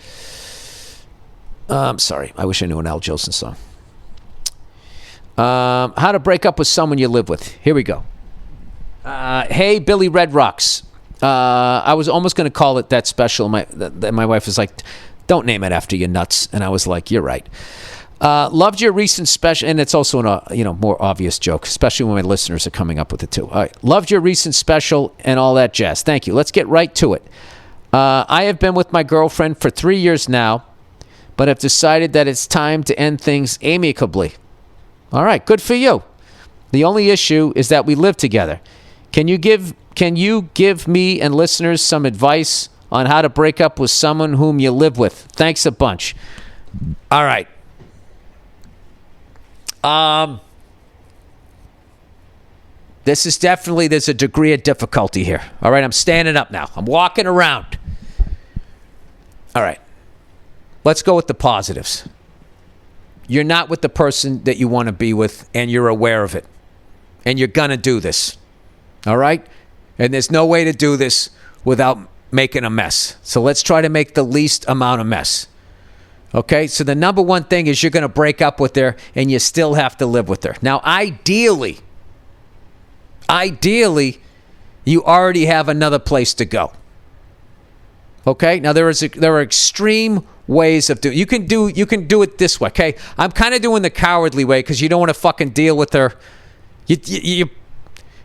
I'm sorry. I wish I knew an Al Jolson song. How to break up with someone you live with. Here we go. Hey, Billy Red Rocks. I was almost going to call it that special. My wife was like, don't name it after your nuts. And I was like, you're right. Loved your recent special, and it's also a more obvious joke, especially when my listeners are coming up with it too. All right, loved your recent special and all that jazz. Thank you. Let's get right to it. I have been with my girlfriend for 3 years now, but have decided that it's time to end things amicably. All right, good for you. The only issue is that we live together. Can you give me and listeners some advice on how to break up with someone whom you live with? Thanks a bunch. All right. There's a degree of difficulty here. All right, I'm standing up now. I'm walking around. All right. Let's go with the positives. You're not with the person that you want to be with, and you're aware of it. And you're going to do this. All right? And there's no way to do this without making a mess. So let's try to make the least amount of mess. Okay, so the number one thing is you're going to break up with her and you still have to live with her. Now, ideally, you already have another place to go. Okay, now there are extreme ways of doing. You can do it this way. Okay, I'm kind of doing the cowardly way because you don't want to fucking deal with her.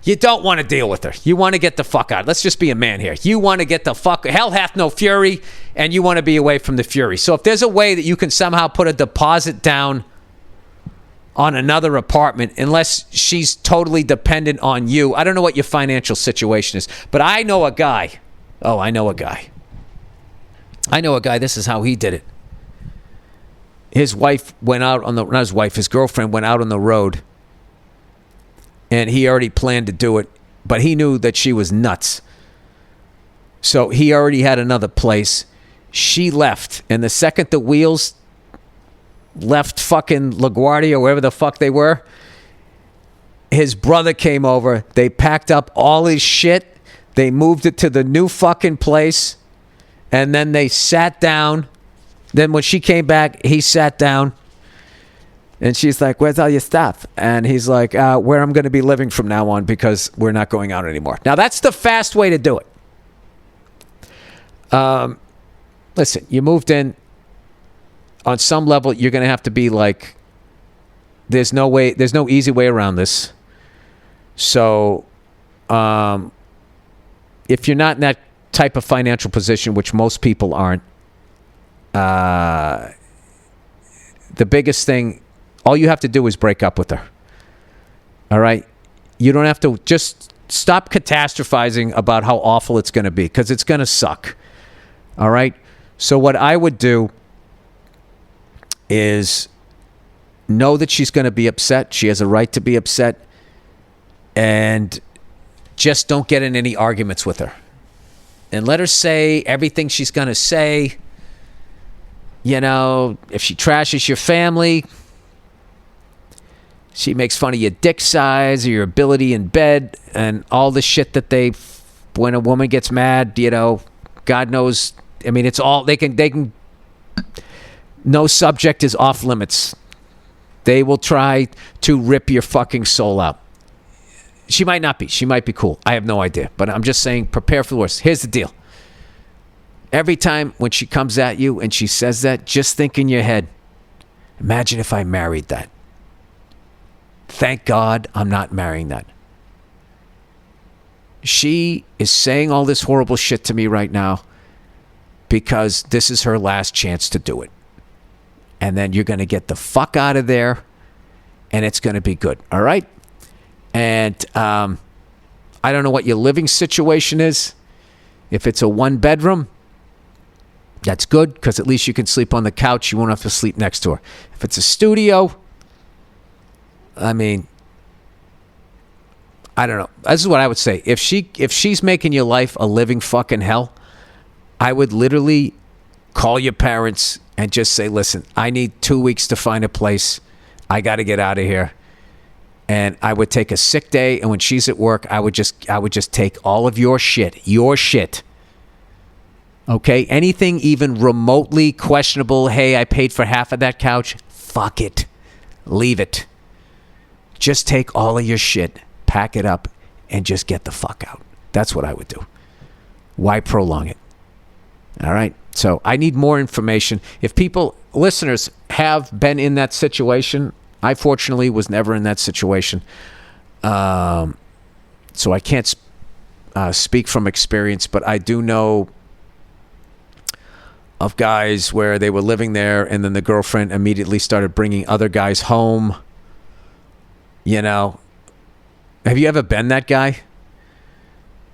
You don't want to deal with her. You want to get the fuck out. Let's just be a man here. You want to get the fuck... Hell hath no fury, and you want to be away from the fury. So if there's a way that you can somehow put a deposit down on another apartment, unless she's totally dependent on you. I don't know what your financial situation is, but I know a guy. Oh, I know a guy. This is how he did it. His wife went out on the... Not his wife, his girlfriend went out on the road. And he already planned to do it, but he knew that she was nuts. So he already had another place. She left. And the second the wheels left fucking LaGuardia or wherever the fuck they were, his brother came over. They packed up all his shit. They moved it to the new fucking place. And then they sat down. Then when she came back, he sat down. And she's like, where's all your stuff? And he's like, where I'm going to be living from now on because we're not going out anymore. Now, that's the fast way to do it. Listen, you moved in. On some level, you're going to have to be like, there's no easy way around this. So, if you're not in that type of financial position, which most people aren't, the biggest thing... All you have to do is break up with her. All right? You don't have to... Just stop catastrophizing about how awful it's going to be, because it's going to suck. All right? So what I would do is know that she's going to be upset. She has a right to be upset. And just don't get in any arguments with her. And let her say everything she's going to say. If she trashes your family... She makes fun of your dick size or your ability in bed and all the shit that when a woman gets mad, God knows. I mean, it's all, they can, no subject is off limits. They will try to rip your fucking soul out. She might not be. She might be cool. I have no idea. But I'm just saying, prepare for the worst. Here's the deal. Every time when she comes at you and she says that, just think in your head, Imagine if I married that. Thank God I'm not marrying that. She is saying all this horrible shit to me right now because this is her last chance to do it. And then you're going to get the fuck out of there and it's going to be good. All right? And I don't know what your living situation is. If it's a 1-bedroom, that's good because at least you can sleep on the couch. You won't have to sleep next to her. If it's a studio, I mean, I don't know. This is what I would say. If she's making your life a living fucking hell, I would literally call your parents and just say, listen, I need 2 weeks to find a place. I got to get out of here. And I would take a sick day, and when she's at work, I would just take all of your shit. Okay? Anything even remotely questionable, hey, I paid for half of that couch, fuck it. Leave it. Just take all of your shit, pack it up, and just get the fuck out. That's what I would do. Why prolong it? All right? So I need more information. If listeners have been in that situation, I fortunately was never in that situation. So I can't speak from experience, but I do know of guys where they were living there and then the girlfriend immediately started bringing other guys home. You know, have you ever been that guy?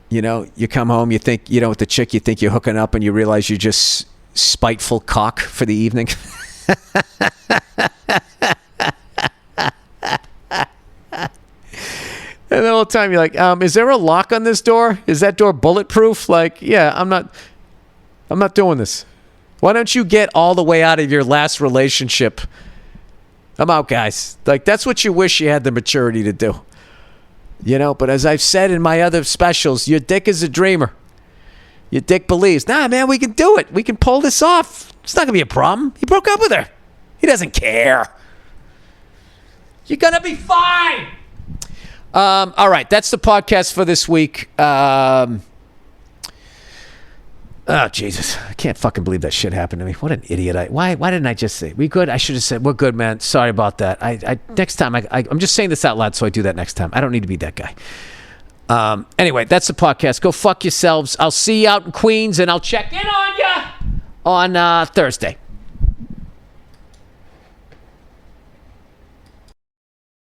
You know, you come home, you think, you know, with the chick, you think you're hooking up and you realize you're just spiteful cock for the evening. And the whole time you're like, is there a lock on this door? Is that door bulletproof? Like, yeah, I'm not doing this. Why don't you get all the way out of your last relationship? I'm out, guys. Like, that's what you wish you had the maturity to do. You know, but as I've said in my other specials, your dick is a dreamer. Your dick believes, nah, man, we can do it. We can pull this off. It's not going to be a problem. He broke up with her. He doesn't care. You're going to be fine. All right, that's the podcast for this week. Oh, Jesus. I can't fucking believe that shit happened to me. What an idiot. Why didn't I just say, we good? I should have said, we're good, man. Sorry about that. Next time, I'm just saying this out loud so I do that next time. I don't need to be that guy. Anyway, that's the podcast. Go fuck yourselves. I'll see you out in Queens, and I'll check in on you on Thursday.